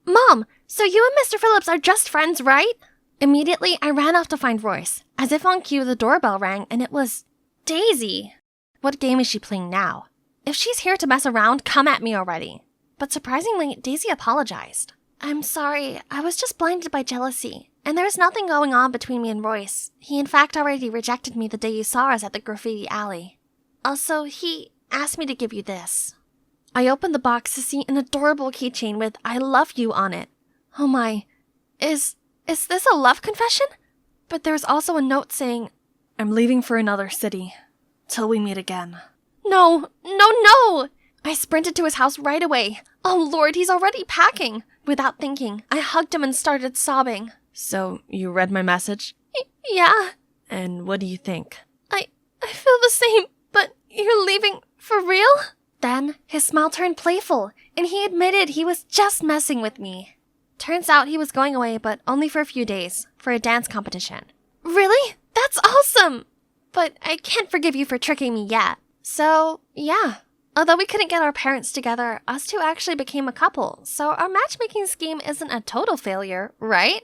Mom, so you and Mr. Phillips are just friends, right? Immediately, I ran off to find Royce. As if on cue, the doorbell rang, and it was... Daisy! What game is she playing now? If she's here to mess around, come at me already. But surprisingly, Daisy apologized. I'm sorry, I was just blinded by jealousy. And there's nothing going on between me and Royce. He in fact already rejected me the day you saw us at the graffiti alley. Also, he asked me to give you this. I opened the box to see an adorable keychain with I love you on it. Oh my, is this a love confession? But there's also a note saying, I'm leaving for another city. Till we meet again. No! I sprinted to his house right away. Oh Lord, he's already packing. Without thinking, I hugged him and started sobbing. So, you read my message? Yeah. And what do you think? I feel the same, but you're leaving for real? Then, his smile turned playful, and he admitted he was just messing with me. Turns out he was going away, but only for a few days, for a dance competition. Really? That's awesome! But I can't forgive you for tricking me yet. So, yeah. Although we couldn't get our parents together, us two actually became a couple, so our matchmaking scheme isn't a total failure, right?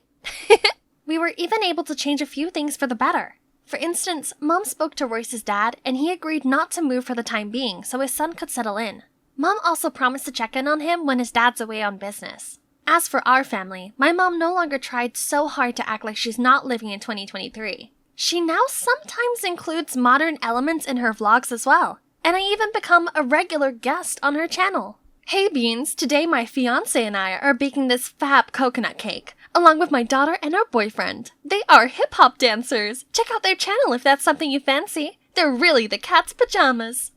We were even able to change a few things for the better. For instance, Mom spoke to Royce's dad, and he agreed not to move for the time being so his son could settle in. Mom also promised to check in on him when his dad's away on business. As for our family, my mom no longer tried so hard to act like she's not living in 2023. She now sometimes includes modern elements in her vlogs as well, and I even become a regular guest on her channel. Hey Beans, today my fiancé and I are baking this fab coconut cake, along with my daughter and our boyfriend. They are hip-hop dancers. Check out their channel if that's something you fancy. They're really the cat's pajamas.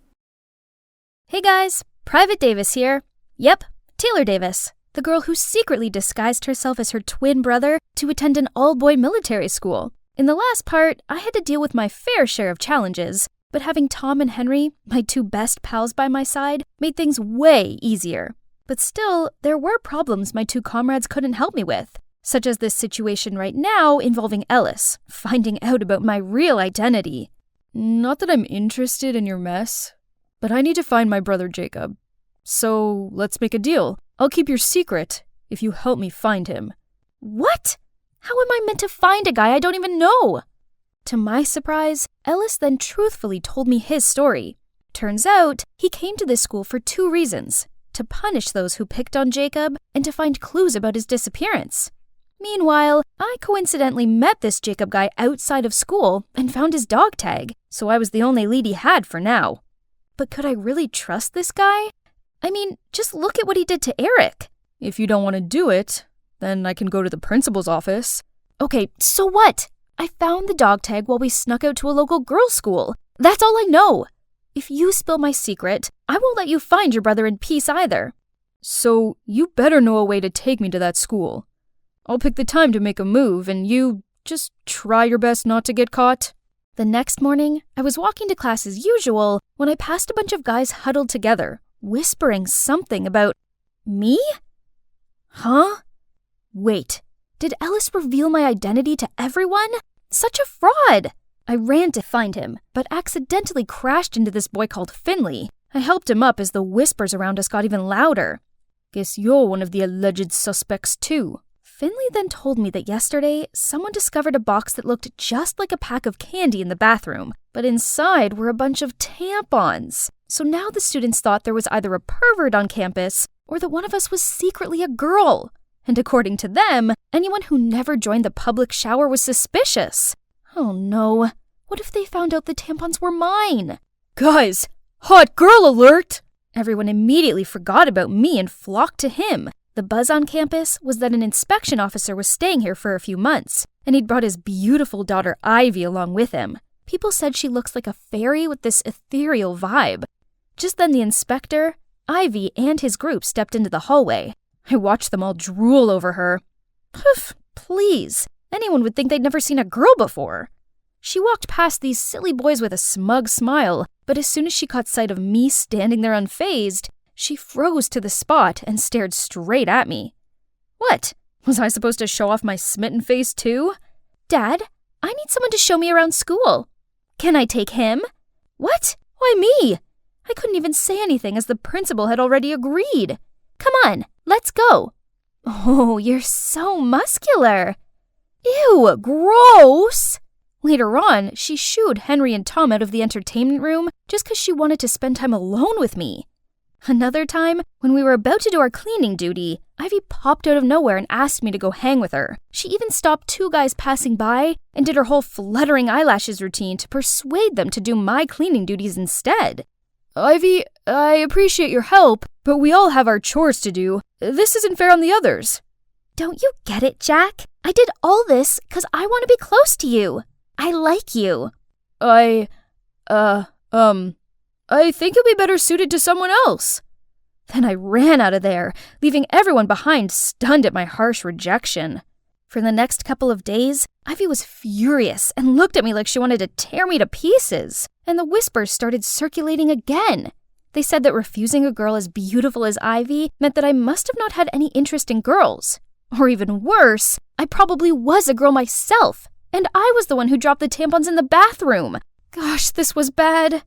Hey guys, Private Davis here. Yep, Taylor Davis, the girl who secretly disguised herself as her twin brother to attend an all-boy military school. In the last part, I had to deal with my fair share of challenges, but having Tom and Henry, my two best pals by my side, made things way easier. But still, there were problems my two comrades couldn't help me with, such as this situation right now involving Ellis, finding out about my real identity. Not that I'm interested in your mess, but I need to find my brother Jacob. So, let's make a deal. I'll keep your secret if you help me find him. What? How am I meant to find a guy I don't even know? To my surprise, Ellis then truthfully told me his story. Turns out, he came to this school for two reasons: to punish those who picked on Jacob and to find clues about his disappearance. Meanwhile, I coincidentally met this Jacob guy outside of school and found his dog tag, so I was the only lead he had for now. But could I really trust this guy? I mean, just look at what he did to Eric. If you don't want to do it, then I can go to the principal's office. Okay, so what? I found the dog tag while we snuck out to a local girls' school. That's all I know. If you spill my secret, I won't let you find your brother in peace either. So you better know a way to take me to that school. I'll pick the time to make a move, and you just try your best not to get caught. The next morning, I was walking to class as usual when I passed a bunch of guys huddled together, whispering something about me? Huh? Wait, did Ellis reveal my identity to everyone? Such a fraud! I ran to find him, but accidentally crashed into this boy called Finley. I helped him up as the whispers around us got even louder. Guess you're one of the alleged suspects too. Finley then told me that yesterday, someone discovered a box that looked just like a pack of candy in the bathroom, but inside were a bunch of tampons. So now the students thought there was either a pervert on campus or that one of us was secretly a girl. And according to them, anyone who never joined the public shower was suspicious. Oh no, what if they found out the tampons were mine? Guys, hot girl alert! Everyone immediately forgot about me and flocked to him. The buzz on campus was that an inspection officer was staying here for a few months, and he'd brought his beautiful daughter Ivy along with him. People said she looks like a fairy with this ethereal vibe. Just then the inspector, Ivy, and his group stepped into the hallway. I watched them all drool over her. Poof, please. Anyone would think they'd never seen a girl before. She walked past these silly boys with a smug smile, but as soon as she caught sight of me standing there unfazed, she froze to the spot and stared straight at me. What? Was I supposed to show off my smitten face too? Dad, I need someone to show me around school. Can I take him? What? Why me? I couldn't even say anything as the principal had already agreed. Come on, let's go. Oh, you're so muscular. Ew, gross. Later on, she shooed Henry and Tom out of the entertainment room just because she wanted to spend time alone with me. Another time, when we were about to do our cleaning duty, Ivy popped out of nowhere and asked me to go hang with her. She even stopped two guys passing by and did her whole fluttering eyelashes routine to persuade them to do my cleaning duties instead. Ivy, I appreciate your help, but we all have our chores to do. This isn't fair on the others. Don't you get it, Jack? I did all this because I want to be close to you. I like you. I think you'll be better suited to someone else. Then I ran out of there, leaving everyone behind stunned at my harsh rejection. For the next couple of days, Ivy was furious and looked at me like she wanted to tear me to pieces. And the whispers started circulating again. They said that refusing a girl as beautiful as Ivy meant that I must have not had any interest in girls. Or even worse, I probably was a girl myself, and I was the one who dropped the tampons in the bathroom. Gosh, this was bad.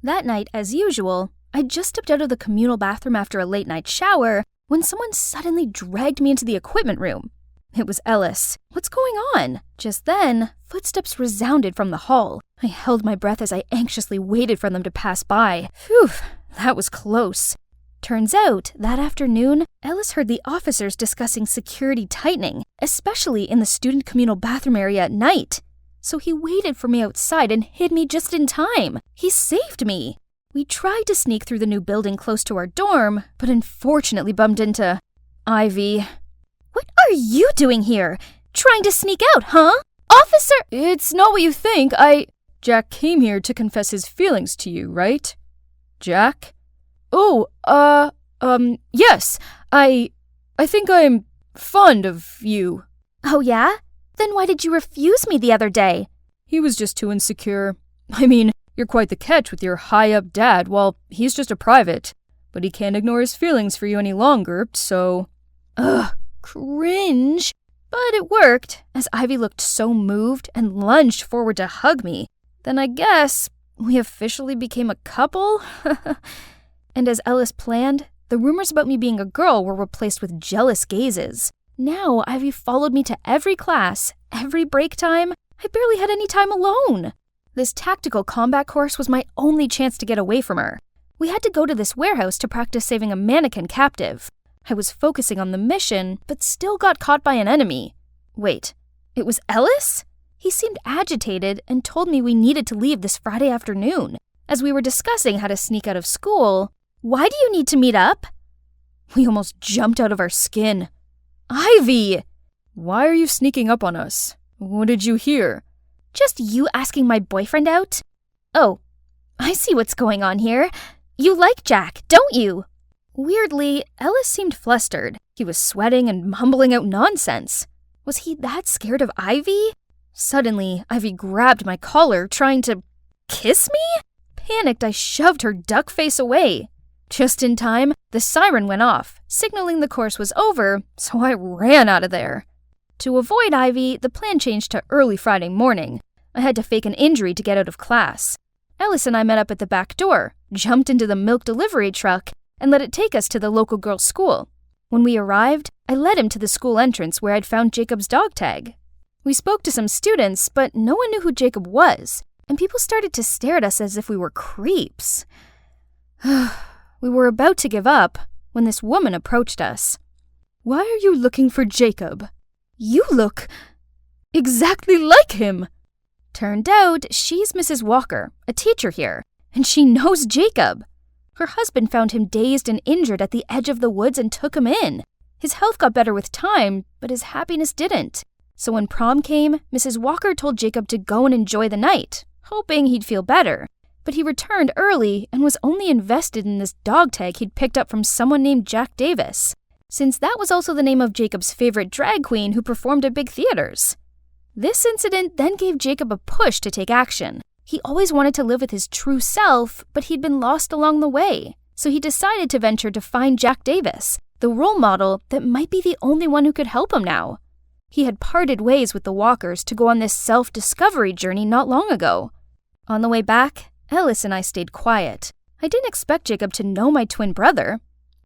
That night, as usual, I just stepped out of the communal bathroom after a late-night shower when someone suddenly dragged me into the equipment room. It was Ellis. What's going on? Just then, footsteps resounded from the hall. I held my breath as I anxiously waited for them to pass by. Phew, that was close. Turns out, that afternoon, Ellis heard the officers discussing security tightening, especially in the student communal bathroom area at night. So he waited for me outside and hid me just in time. He saved me. We tried to sneak through the new building close to our dorm, but unfortunately bumped into Ivy. What are you doing here? Trying to sneak out, huh? Officer! It's not what you think. Jack came here to confess his feelings to you, right? Jack? Oh, yes. I think I'm fond of you. Oh, yeah? Then why did you refuse me the other day? He was just too insecure. I mean, you're quite the catch with your high-up dad, while he's just a private. But he can't ignore his feelings for you any longer, so... Ugh, cringe. But it worked, as Ivy looked so moved and lunged forward to hug me. Then I guess we officially became a couple? And as Ellis planned, the rumors about me being a girl were replaced with jealous gazes. Now Ivy followed me to every class, every break time. I barely had any time alone. This tactical combat course was my only chance to get away from her. We had to go to this warehouse to practice saving a mannequin captive. I was focusing on the mission, but still got caught by an enemy. Wait, it was Ellis? He seemed agitated and told me we needed to leave this Friday afternoon. As we were discussing how to sneak out of school, why do you need to meet up? We almost jumped out of our skin. Ivy! Why are you sneaking up on us? What did you hear? Just you asking my boyfriend out? Oh, I see what's going on here. You like Jack, don't you? Weirdly, Ellis seemed flustered. He was sweating and mumbling out nonsense. Was he that scared of Ivy? Suddenly, Ivy grabbed my collar, trying to kiss me? Panicked, I shoved her duck face away. Just in time, the siren went off, signaling the course was over, so I ran out of there. To avoid Ivy, the plan changed to early Friday morning. I had to fake an injury to get out of class. Ellis and I met up at the back door, jumped into the milk delivery truck, and let it take us to the local girls' school. When we arrived, I led him to the school entrance where I'd found Jacob's dog tag. We spoke to some students, but no one knew who Jacob was, and people started to stare at us as if we were creeps. We were about to give up when this woman approached us. Why are you looking for Jacob? You look exactly like him. Turned out she's Mrs. Walker, a teacher here, and she knows Jacob. Her husband found him dazed and injured at the edge of the woods and took him in. His health got better with time, but his happiness didn't. So when prom came, Mrs. Walker told Jacob to go and enjoy the night, hoping he'd feel better. But he returned early and was only invested in this dog tag he'd picked up from someone named Jack Davis, since that was also the name of Jacob's favorite drag queen who performed at big theaters. This incident then gave Jacob a push to take action. He always wanted to live with his true self, but he'd been lost along the way. So he decided to venture to find Jack Davis, the role model that might be the only one who could help him now. He had parted ways with the Walkers to go on this self-discovery journey not long ago. On the way back, Ellis and I stayed quiet. I didn't expect Jacob to know my twin brother.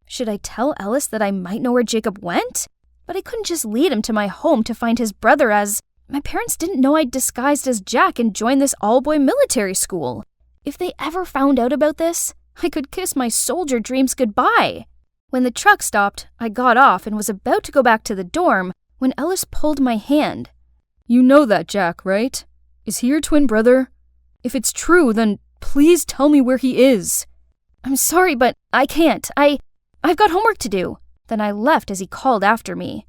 Should I tell Ellis that I might know where Jacob went? But I couldn't just lead him to my home to find his brother as... My parents didn't know I'd disguised as Jack and joined this all-boy military school. If they ever found out about this, I could kiss my soldier dreams goodbye. When the truck stopped, I got off and was about to go back to the dorm when Ellis pulled my hand. You know that Jack, right? Is he your twin brother? If it's true, then please tell me where he is. I'm sorry, but I can't. I've got homework to do. Then I left as he called after me.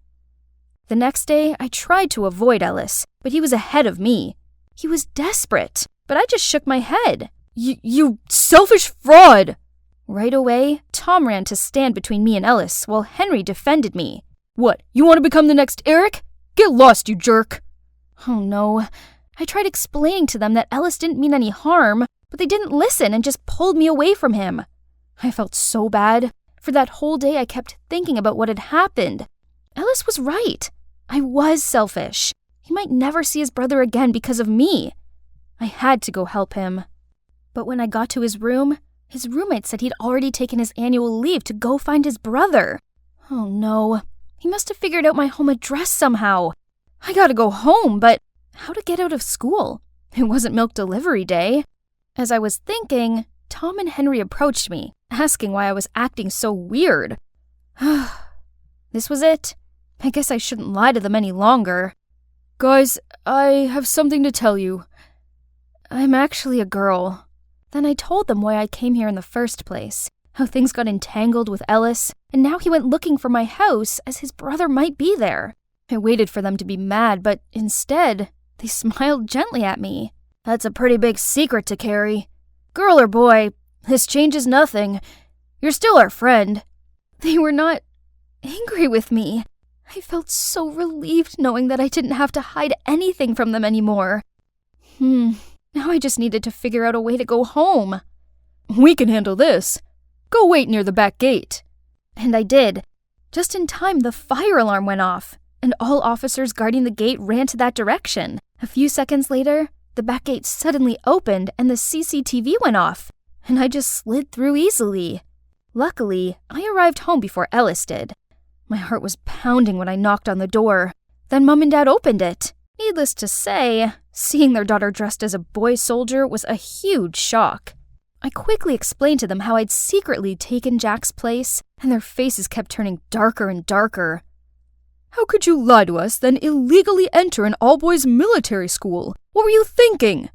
The next day, I tried to avoid Ellis, but he was ahead of me. He was desperate, but I just shook my head. You selfish fraud! Right away, Tom ran to stand between me and Ellis while Henry defended me. What, you want to become the next Eric? Get lost, you jerk! Oh no. I tried explaining to them that Ellis didn't mean any harm, but they didn't listen and just pulled me away from him. I felt so bad. For that whole day, I kept thinking about what had happened. Ellis was right. I was selfish. He might never see his brother again because of me. I had to go help him. But when I got to his roommate said he'd already taken his annual leave to go find his brother. Oh no. He must have figured out my home address somehow. I gotta go home, but how to get out of school? It wasn't milk delivery day. As I was thinking, Tom and Henry approached me, asking why I was acting so weird. This was it. I guess I shouldn't lie to them any longer. Guys, I have something to tell you. I'm actually a girl. Then I told them why I came here in the first place, how things got entangled with Ellis, and now he went looking for my house as his brother might be there. I waited for them to be mad, but instead, they smiled gently at me. That's a pretty big secret to carry. Girl or boy, this changes nothing. You're still our friend. They were not angry with me. I felt so relieved knowing that I didn't have to hide anything from them anymore. Now I just needed to figure out a way to go home. We can handle this. Go wait near the back gate. And I did. Just in time, the fire alarm went off, and all officers guarding the gate ran to that direction. A few seconds later, the back gate suddenly opened and the CCTV went off, and I just slid through easily. Luckily, I arrived home before Ellis did. My heart was pounding when I knocked on the door. Then Mom and Dad opened it. Needless to say, seeing their daughter dressed as a boy soldier was a huge shock. I quickly explained to them how I'd secretly taken Jack's place, and their faces kept turning darker and darker. How could you lie to us, then illegally enter an all-boys military school? What were you thinking?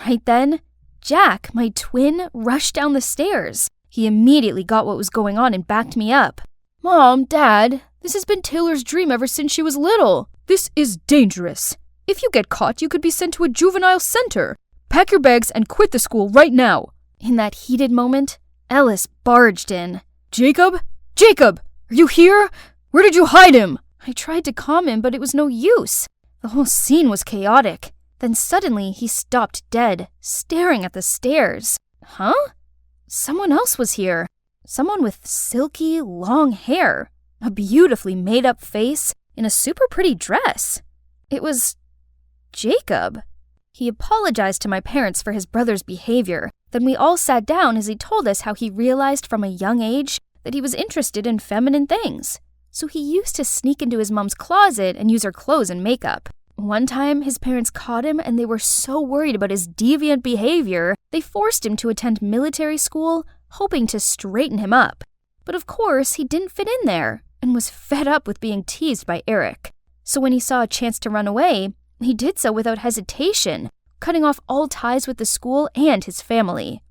Right then, Jack, my twin, rushed down the stairs. He immediately got what was going on and backed me up. Mom, Dad, this has been Taylor's dream ever since she was little. This is dangerous. If you get caught, you could be sent to a juvenile center. Pack your bags and quit the school right now. In that heated moment, Ellis barged in. Jacob? Jacob! Are you here? Where did you hide him? I tried to calm him, but it was no use. The whole scene was chaotic. Then suddenly he stopped dead, staring at the stairs. Huh? Someone else was here. Someone with silky, long hair, a beautifully made-up face, in a super pretty dress. It was Jacob. He apologized to my parents for his brother's behavior. Then we all sat down as he told us how he realized from a young age that he was interested in feminine things. So he used to sneak into his mom's closet and use her clothes and makeup. One time, his parents caught him and they were so worried about his deviant behavior, they forced him to attend military school, hoping to straighten him up. But of course, he didn't fit in there and was fed up with being teased by Eric. So when he saw a chance to run away, he did so without hesitation, cutting off all ties with the school and his family.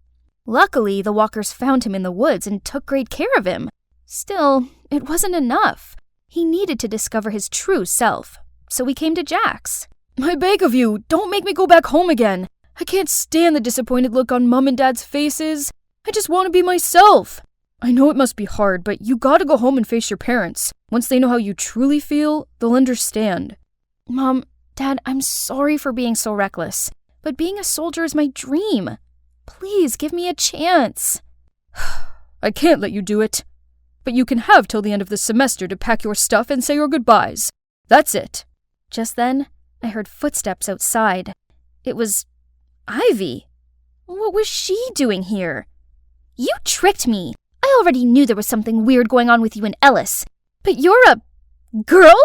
Luckily, the Walkers found him in the woods and took great care of him. Still, it wasn't enough. He needed to discover his true self, so we came to Jack's. I beg of you, don't make me go back home again. I can't stand the disappointed look on Mom and Dad's faces. I just want to be myself. I know it must be hard, but you gotta go home and face your parents. Once they know how you truly feel, they'll understand. Mom, Dad, I'm sorry for being so reckless, but being a soldier is my dream. Please give me a chance. I can't let you do it. But you can have till the end of the semester to pack your stuff and say your goodbyes. That's it. Just then, I heard footsteps outside. It was Ivy. What was she doing here? You tricked me. I already knew there was something weird going on with you and Ellis. But you're a girl?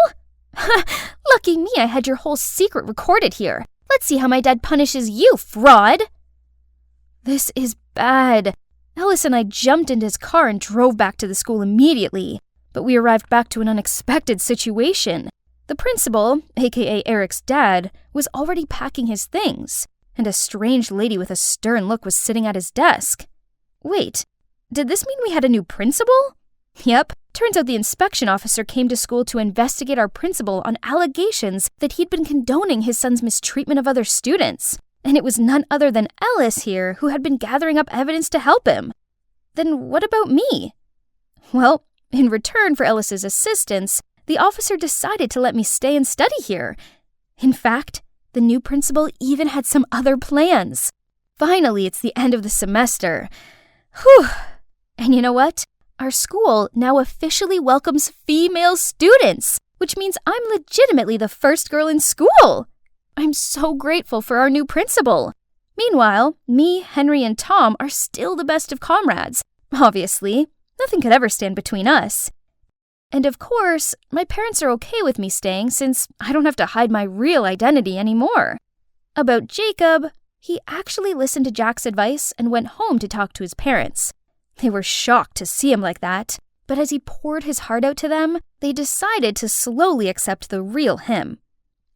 Lucky me, I had your whole secret recorded here. Let's see how my dad punishes you, fraud. This is bad. Ellis and I jumped into his car and drove back to the school immediately. But we arrived back to an unexpected situation. The principal, aka Eric's dad, was already packing his things, and a strange lady with a stern look was sitting at his desk. Wait, did this mean we had a new principal? Yep, turns out the inspection officer came to school to investigate our principal on allegations that he'd been condoning his son's mistreatment of other students. And it was none other than Ellis here who had been gathering up evidence to help him. Then what about me? Well, in return for Ellis's assistance, the officer decided to let me stay and study here. In fact, the new principal even had some other plans. Finally, it's the end of the semester. Whew! And you know what? Our school now officially welcomes female students, which means I'm legitimately the first girl in school. I'm so grateful for our new principal. Meanwhile, me, Henry, and Tom are still the best of comrades. Obviously, nothing could ever stand between us. And of course, my parents are okay with me staying since I don't have to hide my real identity anymore. About Jacob, he actually listened to Jack's advice and went home to talk to his parents. They were shocked to see him like that, but as he poured his heart out to them, they decided to slowly accept the real him.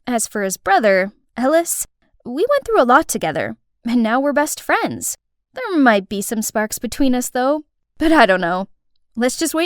As for his brother, Ellis, we went through a lot together, and now we're best friends. There might be some sparks between us, though, but I don't know. Let's just wait and